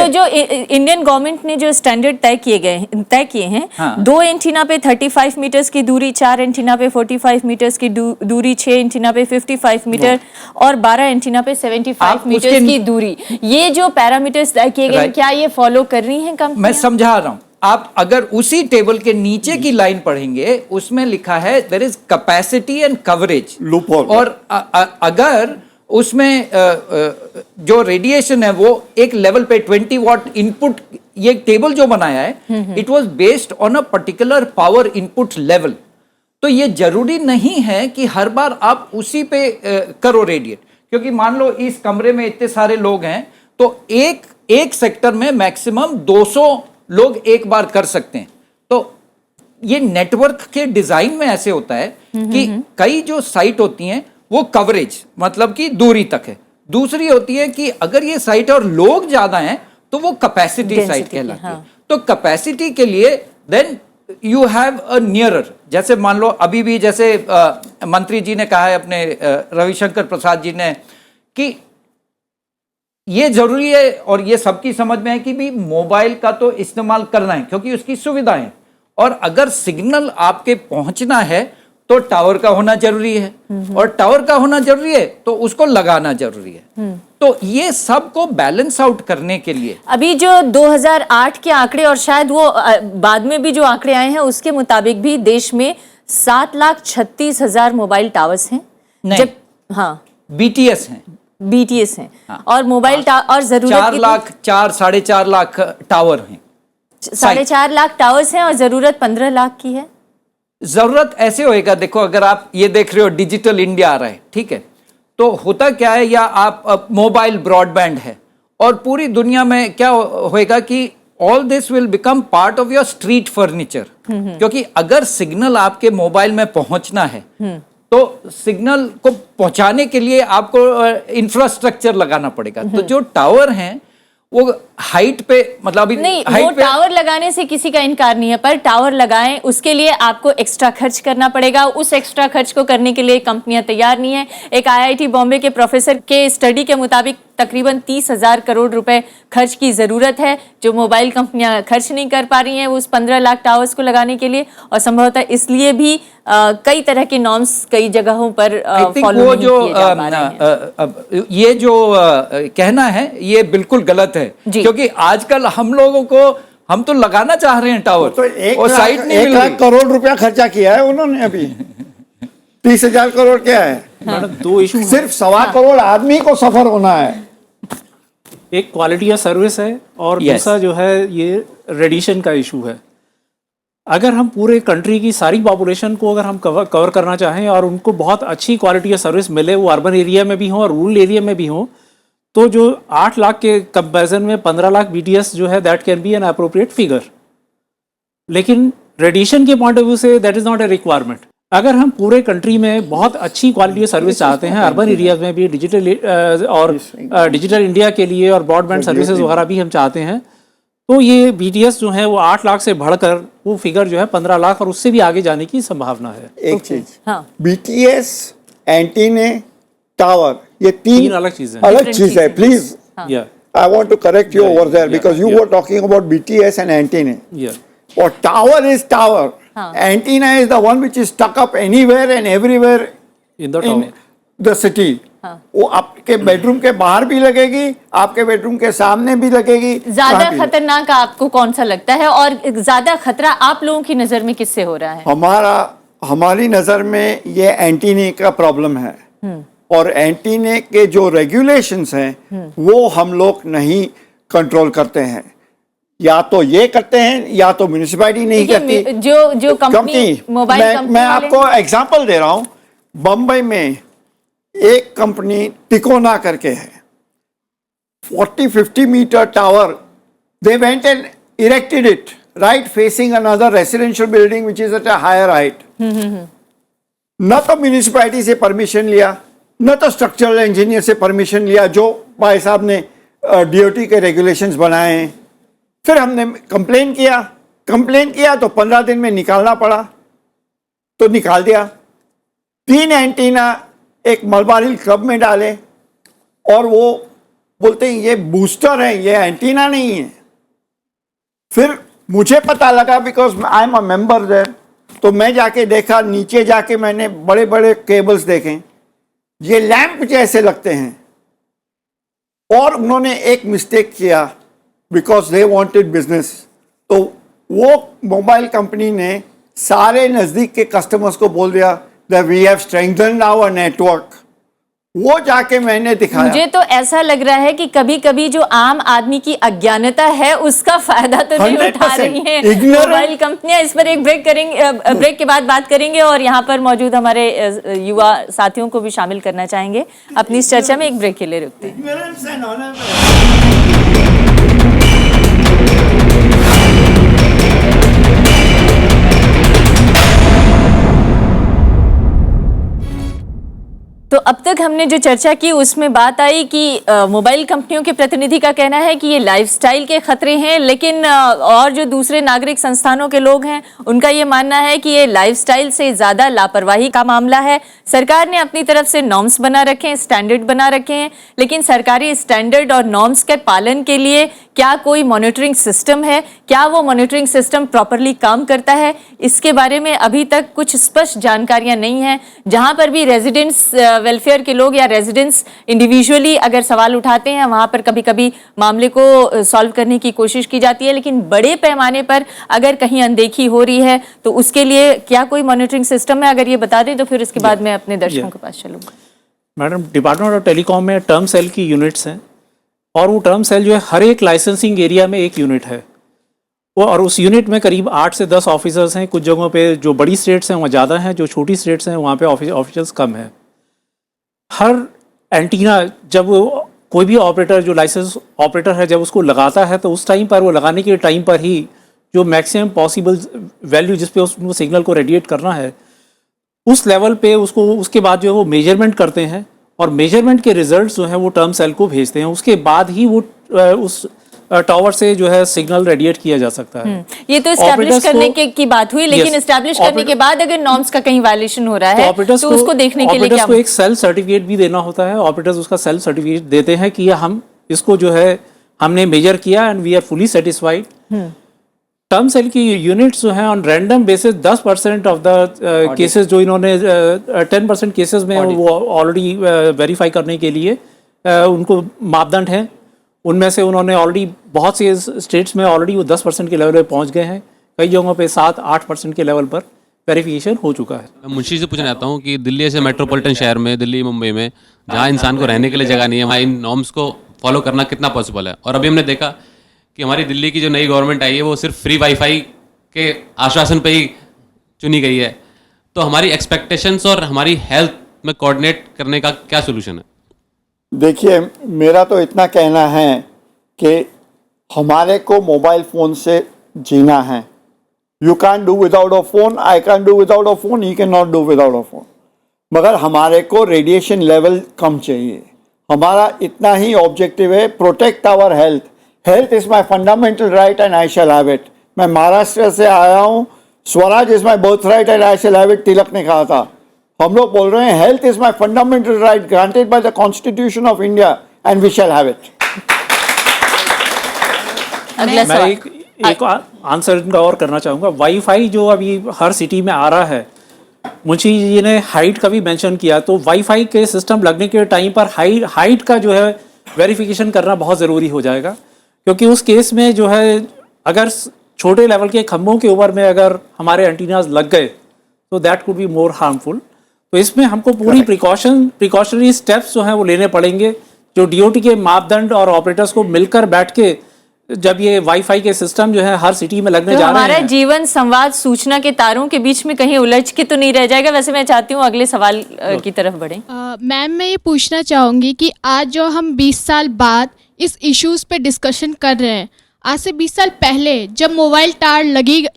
जो इंडियन गवर्नमेंट ने जो स्टैंडर्ड तय किए हैं, हाँ। 2 एंटीना पे 35 मीटर्स की दूरी, 4 एंटीना पे 45 मीटर्स की दूरी, 6 एंटीना पे 55 मीटर और 12 एंटीना पे 75 मीटर्स की दूरी, ये जो पैरामीटर्स तय किए गए, क्या ये फॉलो कर रही हैं कंपनियां? मैं समझा रहा हूं। आप अगर उसी टेबल के नीचे की लाइन पढ़ेंगे, उसमें लिखा है there is capacity and coverage loophole. और अगर उसमें जो रेडिएशन है वो एक लेवल पे 20 वॉट इनपुट, ये टेबल जो बनाया है, it was based on a particular power input level. तो ये जरूरी नहीं है कि हर बार आप उसी पे करो रेडिएट, क्योंकि मान लो इस कमरे में इतने सारे लोग हैं, तो एक सेक्टर में मैक्सिमम 200 लोग एक बार कर सकते हैं। तो ये नेटवर्क के डिजाइन में ऐसे होता है कि कई जो साइट होती हैं वो कवरेज मतलब कि दूरी तक है, दूसरी होती है कि अगर ये साइट और लोग ज्यादा हैं तो वो कैपेसिटी साइट कहलाती है। तो कैपेसिटी के लिए then you have a nearer, जैसे मान लो अभी भी जैसे मंत्री जी ने कहा है अपने रविशंकर प्रसाद जी ने कि ये जरूरी है और ये सबकी समझ में है कि भी मोबाइल का तो इस्तेमाल करना है क्योंकि उसकी सुविधाएं, और अगर सिग्नल आपके पहुंचना है तो टावर का होना जरूरी है, और टावर का होना जरूरी है तो उसको लगाना जरूरी है। तो ये सब को बैलेंस आउट करने के लिए अभी जो 2008 के आंकड़े और शायद वो बाद में भी जो आंकड़े आए हैं उसके मुताबिक भी देश में 7,36,000 मोबाइल टावर्स हैं। नहीं, हाँ, BTS हैं, BTS हैं। हाँ। और मोबाइल और जरूरत 4.5 लाख टावर हैं, 4.5 लाख टावर्स हैं और जरूरत 15 लाख की है। जरूरत ऐसे होएगा, देखो अगर आप ये देख रहे हो डिजिटल इंडिया आ रहा है, ठीक है, तो होता क्या है, या आप मोबाइल ब्रॉडबैंड है और पूरी दुनिया में क्या होएगा कि all this will become part of your street furniture, क्योंकि अगर सिग्नल आपके मोबाइल में पहुंचना है तो सिग्नल को पहुंचाने के लिए आपको इंफ्रास्ट्रक्चर लगाना पड़ेगा। तो जो टावर हैं वो हाइट पे, मतलब अभी नहीं, वो हाइट पे टावर लगाने से किसी का इनकार नहीं है, पर टावर लगाएं उसके लिए आपको एक्स्ट्रा खर्च करना पड़ेगा। उस एक्स्ट्रा खर्च को करने के लिए कंपनियां तैयार नहीं है। एक आईआईटी बॉम्बे के प्रोफेसर के स्टडी के मुताबिक तकरीबन 30,000 करोड़ रुपए खर्च की जरूरत है, जो मोबाइल कंपनियां खर्च नहीं कर पा रही हैं उस 15 लाख टावर्स को लगाने के लिए। और संभवतः इसलिए भी कई तरह के नॉर्म्स कई जगहों पर फॉलो वो नहीं जो किए जा पा रहे हैं। ये जो कहना है ये बिल्कुल गलत है, जी। क्योंकि आजकल हम लोगों को, हम तो लगाना चाह रहे हैं टावर, तो एक और लाख साइट नहीं मिल रही। करोड़ रुपया खर्चा किया है उन्होंने अभी। 30,000 करोड़ क्या है? मैडम दो इशू, सिर्फ 1.25 करोड़ आदमी को सफर होना है। एक क्वालिटी ऑफ सर्विस है और Yes. दूसरा जो है ये रेडिएशन का इशू है। अगर हम पूरे कंट्री की सारी पॉपुलेशन को अगर हम कवर करना चाहें और उनको बहुत अच्छी क्वालिटी ऑफ सर्विस मिले, वो अर्बन एरिया में भी हो और रूरल एरिया में भी हो, तो जो 8 लाख के कंपैरिजन में 15 लाख BTS जो है that can be an appropriate figure. लेकिन रेडिएशन के point of view say that is not a requirement. अगर हम पूरे कंट्री में बहुत अच्छी क्वालिटी सर्विस चाहते हैं, अर्बन एरियाज में भी डिजिटल और डिजिटल इंडिया के लिए और ब्रॉडबैंड सर्विसेज वगैरह भी हम चाहते हैं, तो ये BTS जो है वो 8 लाख से बढ़कर वो फिगर जो है 15 लाख और उससे भी आगे जाने की संभावना है। एक चीज, हाँ। BTS, एंटीने, टावर, ये तीन अलग चीजें हैं। अलग चीज है। प्लीज, या I want to correct you over there because you were talking about BTS and antenna. या Or tower is tower. Antenna is the one which is stuck up anywhere and everywhere in the in tower. the city. वो आपके bedroom के बाहर भी लगेगी, आपके bedroom के सामने भी लगेगी। ज्यादा कहाँ भी। खतरनाक आपको कौन सा लगता है और ज्यादा खतरा आप लोगों की नजर में किससे हो रहा है? हमारी नज़र में ये एंटीने का प्रॉब्लम है और एंटीने के जो रेगुलेशंस हैं वो हम लोग नहीं कंट्रोल करते हैं। या तो ये करते हैं या तो म्यूनिसिपैलिटी नहीं देखिए, करती। जो कंपनी मोबाइल कंपनी मैं वाले- आपको एग्जांपल दे रहा हूँ। बम्बई में एक कंपनी टिकोना करके है, 40-50 metre tower, they went and erected it right facing another residential building which is at a higher height. न तो म्यूनिसिपैलिटी से परमिशन लिया, न तो स्ट्रक्चरल इंजीनियर से परमिशन लिया, जो भाई साहब ने DOT के रेगुलेशंस बनाए हैं। फिर हमने कंप्लेन किया तो 15 दिन में निकालना पड़ा, तो निकाल दिया। 3 एंटीना एक मलबार हिल क्लब में डाले और वो बोलते हैं ये बूस्टर है, ये एंटीना नहीं है। फिर मुझे पता लगा because I am a member there, तो मैं जाके देखा, नीचे जाके मैंने बड़े बड़े केबल्स देखे, ये लैंप जैसे लगते हैं। और उन्होंने एक मिस्टेक किया बिकॉज दे वांटेड बिजनेस, तो वो मोबाइल कंपनी ने सारे नज़दीक के कस्टमर्स को बोल दिया that we have strengthened our network. वो जाके मैंने दिखाया। मुझे तो ऐसा लग रहा है कि कभी कभी जो आम आदमी की अज्ञानता है उसका फायदा तो नहीं उठा 100% रही हैं ignorant। मोबाइल कंपनियां। इस पर एक ब्रेक के बाद बात करेंगे और यहाँ पर मौजूद हमारे युवा साथियों को भी शामिल करना चाहेंगे अपनी इस चर्चा में। एक ब्रेक के लिए रुकते हैं। Ignorance and honor। तो अब तक हमने जो चर्चा की उसमें बात आई कि मोबाइल कंपनियों के प्रतिनिधि का कहना है कि ये लाइफस्टाइल के खतरे हैं, लेकिन और जो दूसरे नागरिक संस्थानों के लोग हैं उनका ये मानना है कि ये लाइफस्टाइल से ज़्यादा लापरवाही का मामला है। सरकार ने अपनी तरफ से नॉर्म्स बना रखे हैं, स्टैंडर्ड बना रखे हैं, लेकिन सरकारी स्टैंडर्ड और नॉर्म्स के पालन के लिए क्या कोई मॉनिटरिंग सिस्टम है? क्या वो मॉनिटरिंग सिस्टम प्रॉपरली काम करता है? इसके बारे में अभी तक कुछ स्पष्ट जानकारियां नहीं हैं। जहां पर भी रेजिडेंट्स वेलफेयर के लोग या रेजिडेंट्स इंडिविजुअली अगर सवाल उठाते हैं, वहां पर कभी कभी मामले को सॉल्व करने की कोशिश की जाती है, लेकिन बड़े पैमाने पर अगर कहीं अनदेखी हो रही है तो उसके लिए क्या कोई मॉनिटरिंग सिस्टम है? अगर ये बता दें तो फिर इसके बाद मैं अपने दर्शकों के पास चलूंगा। मैडम, डिपार्टमेंट ऑफ टेलीकॉम में टर्म सेल की यूनिट्स हैं और वो टर्म सेल जो है हर एक लाइसेंसिंग एरिया में एक यूनिट है वो, और उस यूनिट में करीब 8 से 10 ऑफिसर्स हैं। कुछ जगहों पे जो बड़ी स्टेट्स हैं वहाँ ज़्यादा हैं, जो छोटी स्टेट्स हैं वहाँ पे ऑफिशियल्स कम हैं। हर एंटीना जब कोई भी ऑपरेटर जो लाइसेंस ऑपरेटर है जब उसको लगाता है तो उस टाइम पर वो लगाने के टाइम पर ही जो मैक्सिमम पॉसिबल वैल्यू जिस पे उसको सिग्नल को रेडिएट करना है उस लेवल पे उसको उसके बाद जो है वो मेजरमेंट करते हैं और मेजरमेंट के रिजल्ट्स जो हैं वो टर्म सेल को भेजते हैं। उसके बाद ही वो उस टावर से जो है सिग्नल रेडिएट किया जा सकता है। ये तो एस्टैब्लिश Operators करने को- की बात हुई, लेकिन Yes. एस्टैब्लिश करने के बाद अगर नॉर्म्स का कहीं वायलेशन हो रहा है ऑपरेटर्स तो उसको देखने के लिए ऑपरेटर्स क्या को एक सेल्फ सर्टिफिकेट भी देना होता है। ऑपरेटर्स उसका सेल्फ सर्टिफिकेट देते हैं कि हम इसको जो है हमने मेजर किया and we are fully satisfied. Term cell की यूनिट्स जो हैं on random basis 10% of the cases जो इन्होंने 10% केसेस में वो ऑलरेडी वेरीफाई करने के लिए उनको मापदंड हैं, उनमें से उन्होंने ऑलरेडी बहुत से स्टेट्स में ऑलरेडी वो 10% के लेवल पे पहुंच गए हैं। कई जगहों पे 7-8% के लेवल पर वेरिफिकेशन हो चुका है। मैं मुंशी से पूछना चाहता हूँ कि दिल्ली ऐसे मेट्रोपॉलिटन शहर में, दिल्ली मुंबई में, जहाँ इंसान को रहने के लिए जगह नहीं है, वहाँ इन नॉर्म्स को फॉलो करना कितना पॉसिबल है? और अभी हमने देखा कि हमारी दिल्ली की जो नई गवर्नमेंट आई है वो सिर्फ फ्री वाईफाई के आश्वासन पे ही चुनी गई है, तो हमारी एक्सपेक्टेशंस और हमारी हेल्थ में कोऑर्डिनेट करने का क्या सोल्यूशन है? देखिए, मेरा तो इतना कहना है कि हमारे को मोबाइल फ़ोन से जीना है। You can do without a phone, I can do without a phone, he can not do without a phone. मगर हमारे को रेडिएशन लेवल कम चाहिए। हमारा इतना ही ऑब्जेक्टिव है, protect our health. Health is my fundamental right and I shall have it. मैं महाराष्ट्र से आया हूँ, Swaraj is my birth right and I shall have it, Tilak ने कहा था। हम लोग बोल रहे हैं health is my fundamental right granted by the constitution of India and we shall have it. अगला मैं सवाल। एक आंसर इनका और करना चाहूँगा। वाईफाई जो अभी हर सिटी में आ रहा है, मुंशी जी ने हाइट का भी मेंशन किया, तो वाईफाई के सिस्टम लगने के टाइम पर हाइट का जो है वेरिफिकेशन करना बहुत ज़रूरी हो जाएगा, क्योंकि उस केस में जो है अगर छोटे लेवल के खंभों के ऊपर में अगर हमारे एंटीनाज लग गए तो that could be more harmful. तो इसमें हमको पूरी प्रिकॉशनरी स्टेप्स जो हैं वो लेने पड़ेंगे, जो डीओटी के मापदंड और ऑपरेटर्स को मिलकर बैठ के जब ये वाईफाई के सिस्टम जो है हर सिटी में लगने तो जा रहे हमारा हैं। जीवन संवाद सूचना के तारों के बीच में कहीं उलझ के तो नहीं रह जाएगा। वैसे मैं चाहती हूँ अगले सवाल की तरफ बढ़ें। मैम, मैं ये पूछना चाहूँगी कि आज जो हम 20 साल बाद इस इश्यूज़ पे डिस्कशन कर रहे हैं, आज से 20 साल पहले जब मोबाइल टावर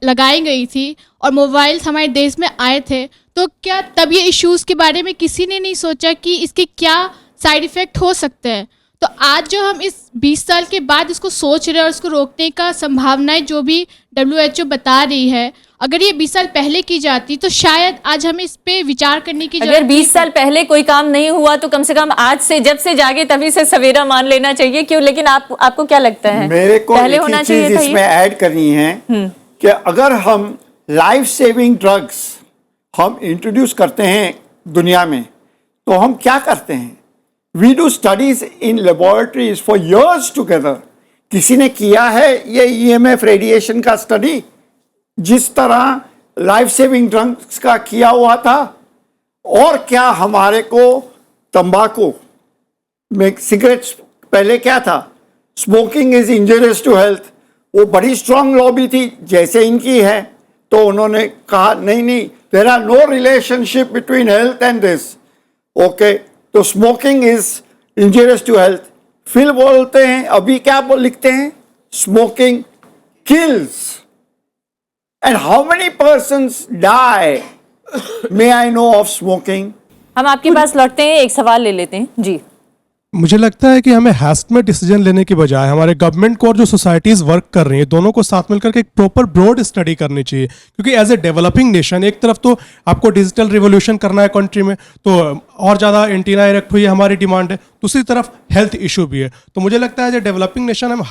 लगाई गई थी और मोबाइल्स हमारे देश में आए थे, तो क्या तब ये इश्यूज़ के बारे में किसी ने नहीं सोचा कि इसके क्या साइड इफ़ेक्ट हो सकते हैं? तो आज जो हम इस 20 साल के बाद इसको सोच रहे हैं और इसको रोकने का संभावनाएं जो भी WHO बता रही है, अगर ये 20 साल पहले की जाती तो शायद आज हमें इस पे विचार करने की अगर 20 साल पहले कोई काम नहीं हुआ तो कम से कम आज से, जब से जागे तभी से सवेरा मान लेना चाहिए। क्यों? लेकिन आपको क्या लगता है? मेरे को पहले एक होना ही चाहिए चीज था इसमें ये? ऐड करनी है कि अगर हम लाइफ सेविंग ड्रग्स हम इंट्रोड्यूस करते हैं दुनिया में, तो हम क्या करते हैं? We do studies in laboratories for years together. किसी ने किया है ये EMF रेडिएशन का स्टडी जिस तरह लाइफ सेविंग ड्रग्स का किया हुआ था? और क्या हमारे को तंबाकू में सिगरेट्स पहले क्या था? Smoking is injurious to health. वो बड़ी स्ट्रांग लॉबी थी जैसे इनकी है, तो उन्होंने कहा नहीं, there are no relationship between health and this. Okay, तो smoking is injurious to health. फिर बोलते हैं, अभी क्या लिखते हैं? Smoking kills. And how many persons die may I know of smoking? हम आपके पास लौटते हैं, एक सवाल ले लेते हैं जी। मुझे लगता है कि हमें हैस्ट में डिसीजन लेने की बजाय हमारे गवर्नमेंट को और जो सोसाइटीज़ वर्क कर रही हैं, दोनों को साथ मिलकर के एक प्रॉपर ब्रॉड स्टडी करनी चाहिए। क्योंकि एज ए डेवलपिंग नेशन, एक तरफ तो आपको डिजिटल रिवोल्यूशन करना है कंट्री में, तो और ज़्यादा एंटीना इरेक्ट हुई है, हमारी डिमांड है। दूसरी तरफ हेल्थ इशू भी है। तो मुझे लगता है एज ए डेवलपिंग नेशन हम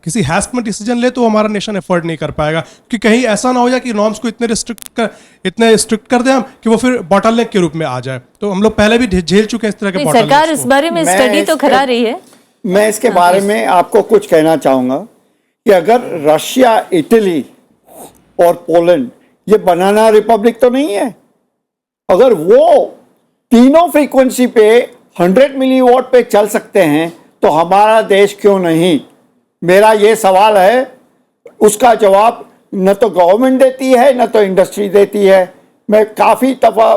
किसी हैस्ट में डिसीजन ले तो हमारा नेशन एफर्ड नहीं कर पाएगा, कि कहीं ऐसा ना हो जाए कि नॉर्म्स को इतने स्ट्रिक्ट कर दें हम कि वो फिर बॉटलनेक के रूप में आ जाए। तो हम लोग पहले भी झेल चुके हैं इस तरह के नहीं, सरकार इस बारे में स्टडी तो करा रही है। मैं इसके बारे में आपको कुछ कहना चाहूँगा कि अगर रशिया, इटली और पोलैंड ये बनाना रिपब्लिक तो नहीं है, अगर वो तीनों फ्रीक्वेंसी पे 100 मिलीवॉट पे चल सकते हैं तो हमारा देश क्यों नहीं? मेरा ये सवाल है, उसका जवाब न तो गवर्नमेंट देती है न तो इंडस्ट्री देती है। मैं काफ़ी दफ़ा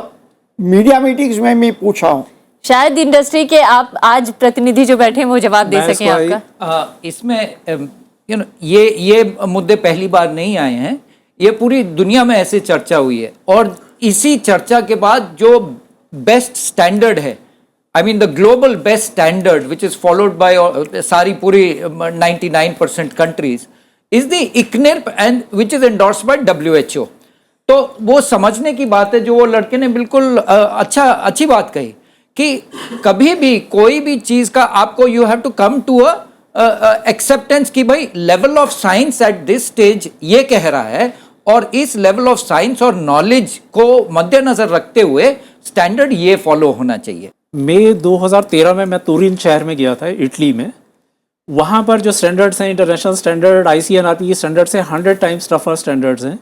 मीडिया मीटिंग्स में भी पूछा हूँ शायद इंडस्ट्री के आप आज प्रतिनिधि जो बैठे हैं वो जवाब दे सकें आपका। इसमें ये मुद्दे पहली बार नहीं आए हैं, ये पूरी दुनिया में ऐसे चर्चा हुई है और इसी चर्चा के बाद जो बेस्ट स्टैंडर्ड है, I mean the global best standard which is followed by सारी पूरी 99% countries is the ICNIRP and which is endorsed by WHO। तो वो समझने की बात है जो वो लड़के ने बिल्कुल अच्छी बात कही कि कभी भी कोई भी चीज का आपको you have to come to acceptance कि भाई level of science at this stage ये कह रहा है और इस लेवल ऑफ साइंस और नॉलेज को मद्देनजर रखते हुए स्टैंडर्ड ये फॉलो होना चाहिए। मई 2013 में मैं तुरिन शहर में गया था, इटली में। वहाँ पर जो स्टैंडर्ड्स हैं, इंटरनेशनल स्टैंडर्ड, ICNRP स्टैंडर्ड से 100 टाइम्स टफर स्टैंडर्ड्स हैं।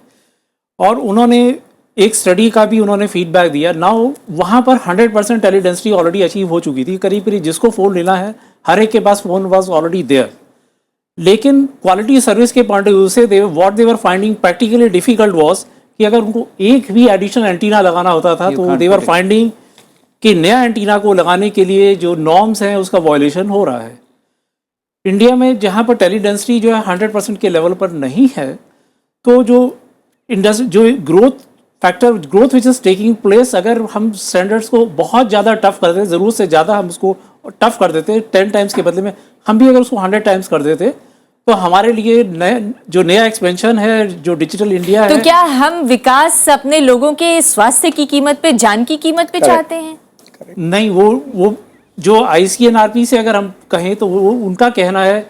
और उन्होंने एक स्टडी का भी उन्होंने फीडबैक दिया। नाउ वहाँ पर 100% टेलीडेंसिटी ऑलरेडी अचीव हो चुकी थी। करीब जिसको फ़ोन लेना है हर एक के पास फ़ोन वाज ऑलरेडी देयर। लेकिन क्वालिटी सर्विस के पॉइंट ऑफ व्यू से what they were finding practically difficult was कि अगर उनको एक भी एडिशनल एंटीना लगाना होता था तो दे वर फाइंडिंग कि नया एंटीना को लगाने के लिए जो नॉर्म्स हैं उसका वायलेशन हो रहा है। इंडिया में जहाँ पर टेलीडेंसिटी जो है 100% के लेवल पर नहीं है, तो जो इंडस्ट्री जो growth which is taking place, अगर हम स्टैंडर्ड्स को बहुत ज़्यादा टफ कर देते, ज़रूरत से ज़्यादा हम उसको टफ कर देते 10 टाइम्स के बदले में हम भी अगर उसको 100 टाइम्स कर देते, तो हमारे लिए नया एक्सपेंशन है जो डिजिटल इंडिया है। तो क्या हम विकास अपने लोगों के स्वास्थ्य की कीमत पे, जान की कीमत पे चाहते हैं? नहीं, वो जो ICNRP से अगर हम कहें तो वो उनका कहना है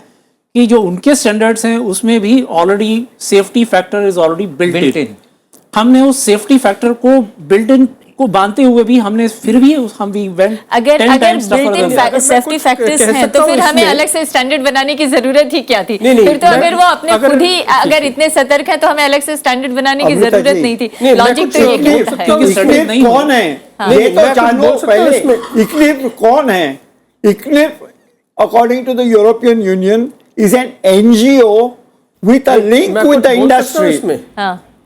कि जो उनके स्टैंडर्ड्स हैं उसमें भी already safety factor is already built in. हमने उस सेफ्टी फैक्टर को बिल्ट इन को बांधते हुए भी हमने फिर भी हम भी वेंट अगर बिल्ट-इन सेफ्टी फैक्टर्स हैं तो फिर हमें अलग से स्टैंडर्ड बनाने की जरूरत ही क्या थी? फिर तो अगर वो अपने खुद ही अगर इतने सतर्क हैं तो हमें अलग से स्टैंडर्ड बनाने की जरूरत नहीं थी। लॉजिक तो ये कहता है। कौन है ये तो जानो पहले। ICNIRP कौन है? ICNIRP according to the European Union is an NGO with a link with the industry.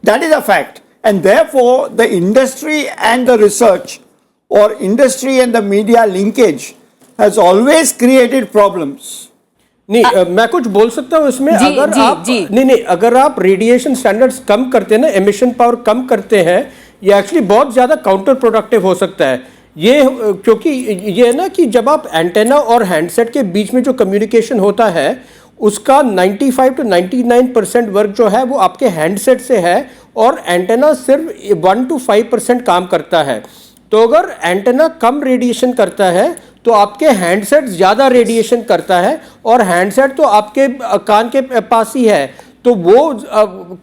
That is a fact. And therefore, the industry and the research or industry and the media linkage has always created problems. नहीं मैं कुछ बोल सकता हूँ इसमें। अगर आप नहीं अगर आप रेडिएशन स्टैंडर्ड्स कम करते हैं ना, एमिशन पावर कम करते हैं, ये एक्चुअली बहुत ज़्यादा काउंटर प्रोडक्टिव हो सकता है। ये क्योंकि ये है ना कि जब आप एंटेना और हैंडसेट के बीच में जो कम्युनिकेशन होता है उसका 95 to 99% वर्क जो है वो आपके हैंडसेट से है और एंटेना सिर्फ 1 to 5% काम करता है। तो अगर एंटेना कम रेडिएशन करता है तो आपके हैंडसेट ज़्यादा रेडिएशन करता है और हैंडसेट तो आपके कान के पास ही है। तो वो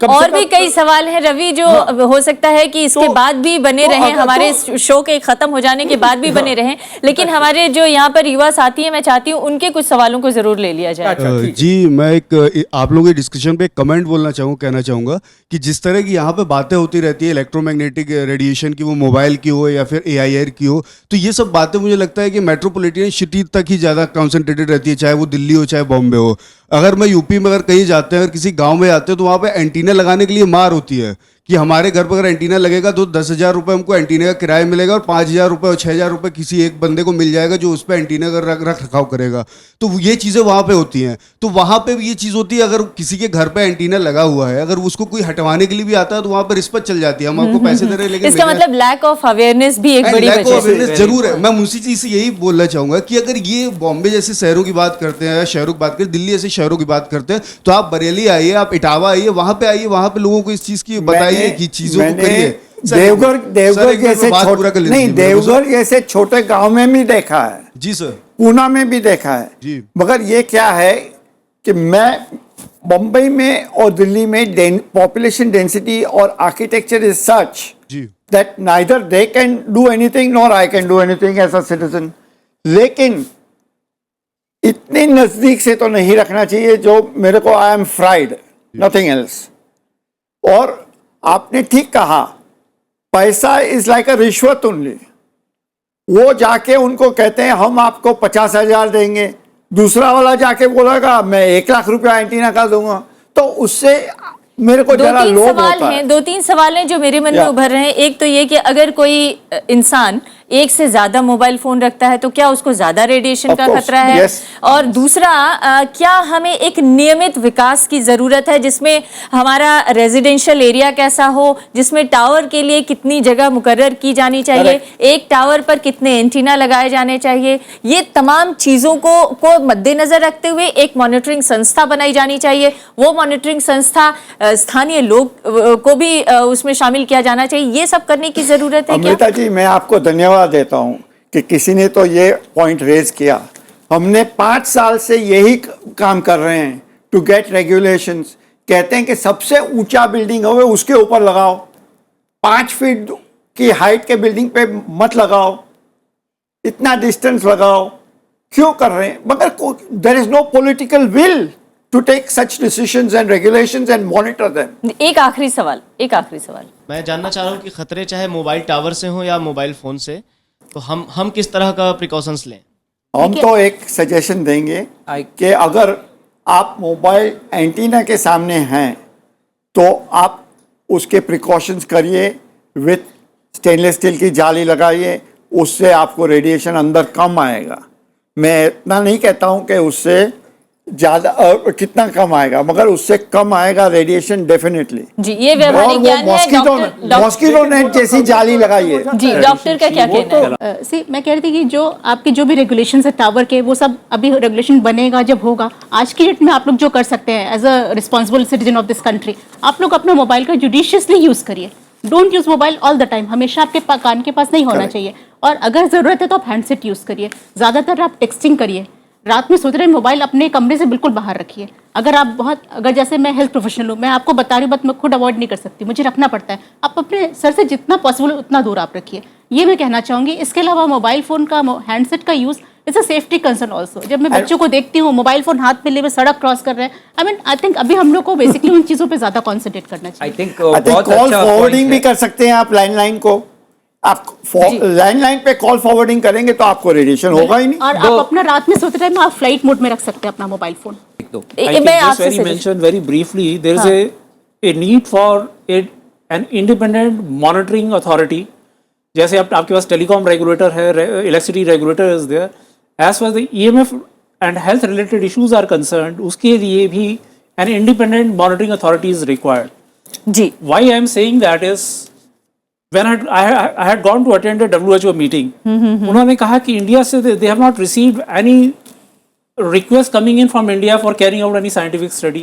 और भी कई सवाल हैं रवि जो हो सकता है कि इसके बाद भी बने रहें, हमारे शो के खत्म हो जाने के बाद भी बने रहें, लेकिन हमारे जो यहाँ पर युवा साथी हैं मैं चाहती हूँ उनके कुछ सवालों को जरूर ले लिया जाए। जी मैं आप लोगों के डिस्कशन पे कमेंट कहना चाहूँगा कि जिस तरह की यहाँ पे बातें होती रहती है इलेक्ट्रोमैग्नेटिक रेडिएशन की, वो मोबाइल की हो या फिर AIR की हो, तो ये सब बातें मुझे लगता है कि मेट्रोपॉलिटन सिटी तक ही ज़्यादा कॉन्सेंट्रेटेड रहती है, चाहे वो दिल्ली हो चाहे बॉम्बे हो। अगर मैं यूपी में अगर कहीं जाते हैं, अगर किसी गांव में जाते हैं तो वहाँ पे एंटीना लगाने के लिए मार होती है कि हमारे घर पर अगर एंटीना लगेगा तो 10,000 रुपये हमको एंटीना का किराया मिलेगा और 5,000 रुपये और 6,000 रुपये किसी एक बंदे को मिल जाएगा जो उस पर एंटीना का रख रखाव करेगा। तो ये चीज़ें वहाँ पे होती हैं। तो वहाँ पे भी ये चीज़ होती है, अगर किसी के घर पे एंटीना लगा हुआ है, अगर उसको कोई हटवाने के लिए भी आता है तो वहाँ पर रिश्वत चल जाती है, हम आपको पैसे दे रहे हैं। लेकिन इसका मतलब लैक ऑफ अवेयरनेस भी एक बड़ी वजह है। जरूर है। मैं उसी चीज़ से यही बोलना चाहूँगा कि अगर ये बॉम्बे जैसे शहरों की बात करते हैं या शहरों की बात करते हैं, दिल्ली जैसे शहरों की बात करते हैं, तो आप बरेली आइए, आप इटावा आइए, वहाँ पे आइए, वहाँ पे लोगों को इस चीज़ की बताइए कि चीज़ों को देवघर जैसे छोटे गांव में भी देखा है जी सर, पूना में भी देखा है जी। मगर ये क्या है कि मैं बम्बई में और दिल्ली में पॉपुलेशन डेंसिटी और architecture is such that neither they can do anything nor I can do anything as a citizen. लेकिन इतने नजदीक से तो नहीं रखना चाहिए जो मेरे को I am fried, nothing else. और आपने ठीक कहा, पैसा इज लाइक अ रिश्वत ओनली। वो जाके उनको कहते हैं हम आपको 50,000 देंगे, दूसरा वाला जाके बोलेगा मैं 1 लाख रुपया एंटीना का दूंगा। तो उससे मेरे को जरा लोभ होता है। 2-3 सवाल हैं जो मेरे मन में उभर रहे हैं। एक तो ये कि अगर कोई इंसान एक से ज्यादा मोबाइल फोन रखता है तो क्या उसको ज्यादा रेडिएशन Of का course, खतरा है? yes. और दूसरा, क्या हमें एक नियमित विकास की जरूरत है जिसमें हमारा रेजिडेंशियल एरिया कैसा हो, जिसमें टावर के लिए कितनी जगह मुकर्रर की जानी चाहिए, एक टावर पर कितने एंटीना लगाए जाने चाहिए, ये तमाम चीजों को मद्देनजर रखते हुए एक मॉनिटरिंग संस्था बनाई जानी चाहिए। वो मॉनिटरिंग संस्था स्थानीय लोग को भी उसमें शामिल किया जाना चाहिए। ये सब करने की जरूरत है क्या? अमृता जी, मैं आपको धन्यवाद देता हूं कि किसी ने तो ये पॉइंट रेज किया। हमने 5 साल से यही काम कर रहे हैं टू गेट रेगुलेशंस। कहते हैं कि सबसे ऊंचा बिल्डिंग हो उसके ऊपर लगाओ, 5 फीट की हाइट के बिल्डिंग पे मत लगाओ, इतना डिस्टेंस लगाओ। क्यों कर रहे हैं? मगर there is no political will to take such decisions and regulations and monitor them. एक आखिरी सवाल मैं जानना चाह रहा हूँ कि खतरे चाहे मोबाइल टावर से हो या मोबाइल फोन से, तो हम किस तरह का प्रिकॉशंस लें? हम तो एक सजेशन देंगे कि अगर आप मोबाइल एंटीना के सामने हैं तो आप उसके प्रिकॉशंस करिए, विथ स्टेनलेस स्टील की जाली लगाइए, उससे आपको रेडिएशन अंदर कम आएगा। मैं इतना नहीं कहता हूँ कि उससे ज़्यादा कितना कम आएगा, मगर उससे कम आएगा रेडिएशन डेफिनेटली। जी, ये व्यवहारिक ज्ञान है। मॉस्किटो नेट जैसी जाली लगाइए। जी, डॉक्टर का क्या कहना है? सी मैं कह रही थी कि जो आपके जो भी रेगुलेशंस है टावर के, वो सब अभी रेगुलेशन बनेगा जब होगा। आज की डेट में आप लोग जो कर सकते हैं as a responsible citizen of this country, आप लोग अपना मोबाइल का जुडिशियसली यूज करिए। Don't use mobile all the time, हमेशा आपके कान के पास नहीं होना चाहिए। और अगर जरूरत है तो आप हैंडसेट यूज करिए। ज्यादातर आप टेक्सटिंग करिए, रात में सोते रहे मोबाइल अपने कमरे से बिल्कुल बाहर रखिए। अगर जैसे मैं हेल्थ प्रोफेशनल हूँ, मैं आपको बता रही हूँ बात, मैं खुद अवॉइड नहीं कर सकती, मुझे रखना पड़ता है। आप अपने सर से जितना पॉसिबल उतना दूर आप रखिए, ये मैं कहना चाहूँगी। इसके अलावा मोबाइल फ़ोन का हैंडसेट का use it's a safety concern also. जब मैं बच्चों को देखती हूँ मोबाइल फ़ोन हाथ में लिए हुए सड़क क्रॉस कर रहे हैं, आई थिंक अभी हम लोग को बेसिकली उन चीज़ों पर ज़्यादा कॉन्सेंट्रेट करना चाहिए। आई थिंक कॉल फॉरवर्डिंग भी कर सकते हैं आप लैंडलाइन को। आप लैंडलाइन पे कॉल फॉरवर्डिंग करेंगे तो आपको रेडिएशन होगा ही नहीं। और आप अपना रात में सोते टाइम आप फ्लाइट मोड में रख सकते हैं अपना mobile phone. very briefly, there is a need for an independent monitoring authority. जैसे आपके पास टेलीकॉम रेगुलेटर है, electricity regulator is there, as far the EMF and health related issues are concerned, उसके लिए भी an independent monitoring authority is required. Ji, Why I am saying that is, when I had gone to attend a WHO meeting, उन्होंने कहा कि India से they have not received any request coming in from India for carrying out any scientific study.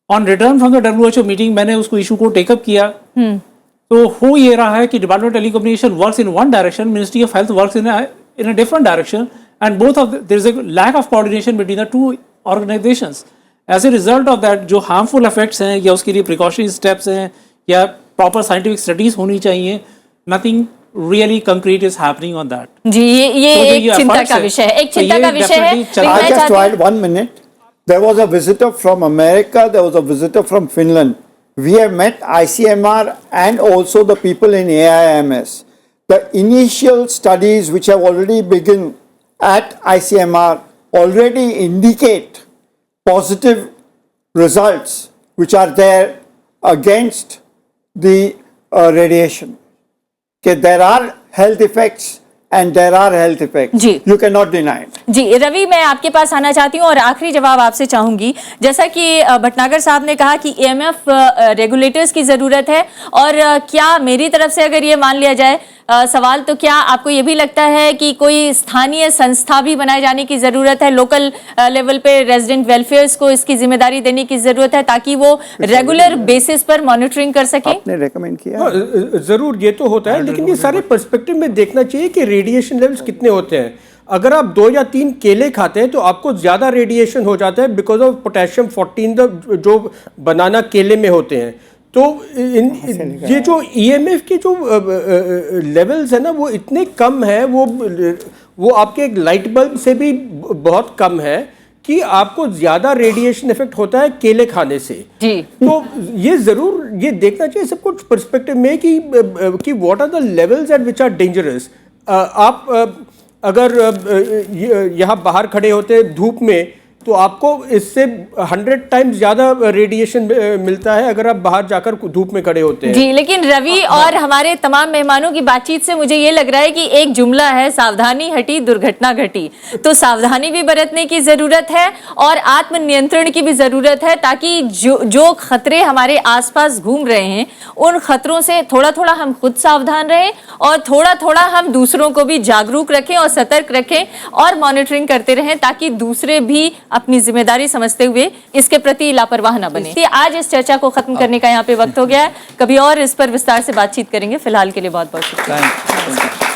On return from the WHO meeting, मैंने उसको issue को take up किया। तो हो ये रहा है कि department of telecommunication works in one direction, ministry of health works in a different direction, and both of there is a lack of coordination between the two organisations. As a result of that, जो harmful effects हैं या उसके लिए precautionary steps हैं या proper scientific studies होनी चाहिए, nothing really concrete is happening on that. जी, ये एक चिंता का विषय है, एक चिंता का विषय है। I just tried 1 minute. There was a visitor from America, there was a visitor from Finland. We have met ICMR and also the people in AIMS. The initial studies which have already begun at ICMR already indicate positive results which are there against the radiation. Okay, there are health effects and there are health effects. Ji, you cannot deny it. जी, रवि, मैं आपके पास आना चाहती हूँ और आखिरी जवाब आपसे चाहूंगी। जैसा कि भटनागर साहब ने कहा कि EMF रेगुलेटर्स की जरूरत है, और क्या मेरी तरफ से अगर ये मान लिया जाए सवाल, तो क्या आपको ये भी लगता है कि कोई स्थानीय संस्था भी बनाए जाने की जरूरत है, लोकल लेवल पे रेजिडेंट वेलफेयर्स को इसकी जिम्मेदारी देने की जरूरत है ताकि वो रेगुलर बेसिस पर मॉनिटरिंग कर सके? आपने रेकमेंड किया? जरूर, ये तो होता है, लेकिन ये सारे पर्सपेक्टिव में देखना चाहिए कि रेडिएशन लेवल्स कितने होते हैं। अगर आप 2 या 3 केले खाते हैं तो आपको ज़्यादा रेडिएशन हो जाता है बिकॉज ऑफ पोटेशियम 14 जो बनाना केले में होते हैं। तो ये जो EMF के जो लेवल्स है ना, वो इतने कम है, वो आपके लाइट बल्ब से भी बहुत कम है कि आपको ज़्यादा रेडिएशन इफेक्ट होता है केले खाने से। जी, तो ये ज़रूर ये देखना चाहिए सब कुछ पर्सपेक्टिव में कि what are the levels at which are dangerous. आप अगर यहाँ बाहर खड़े होते धूप में तो आपको इससे 100 टाइम्स ज़्यादा रेडिएशन मिलता है अगर आप बाहर जाकर धूप में खड़े होते हैं। जी, लेकिन रवि और हमारे तमाम मेहमानों की बातचीत से मुझे ये लग रहा है कि एक जुमला है, सावधानी हटी दुर्घटना घटी। तो सावधानी भी बरतने की जरूरत है और आत्मनियंत्रण की भी जरूरत है, ताकि जो खतरे हमारे आसपास घूम रहे हैं उन खतरों से थोड़ा थोड़ा हम खुद सावधान रहें और थोड़ा थोड़ा हम दूसरों को भी जागरूक रखें और सतर्क रखें और मॉनिटरिंग करते रहें, ताकि दूसरे भी अपनी जिम्मेदारी समझते हुए इसके प्रति लापरवाह ना बने। तो आज इस चर्चा को खत्म करने का यहाँ पे वक्त हो गया है। कभी और इस पर विस्तार से बातचीत करेंगे। फिलहाल के लिए बहुत बहुत शुक्रिया।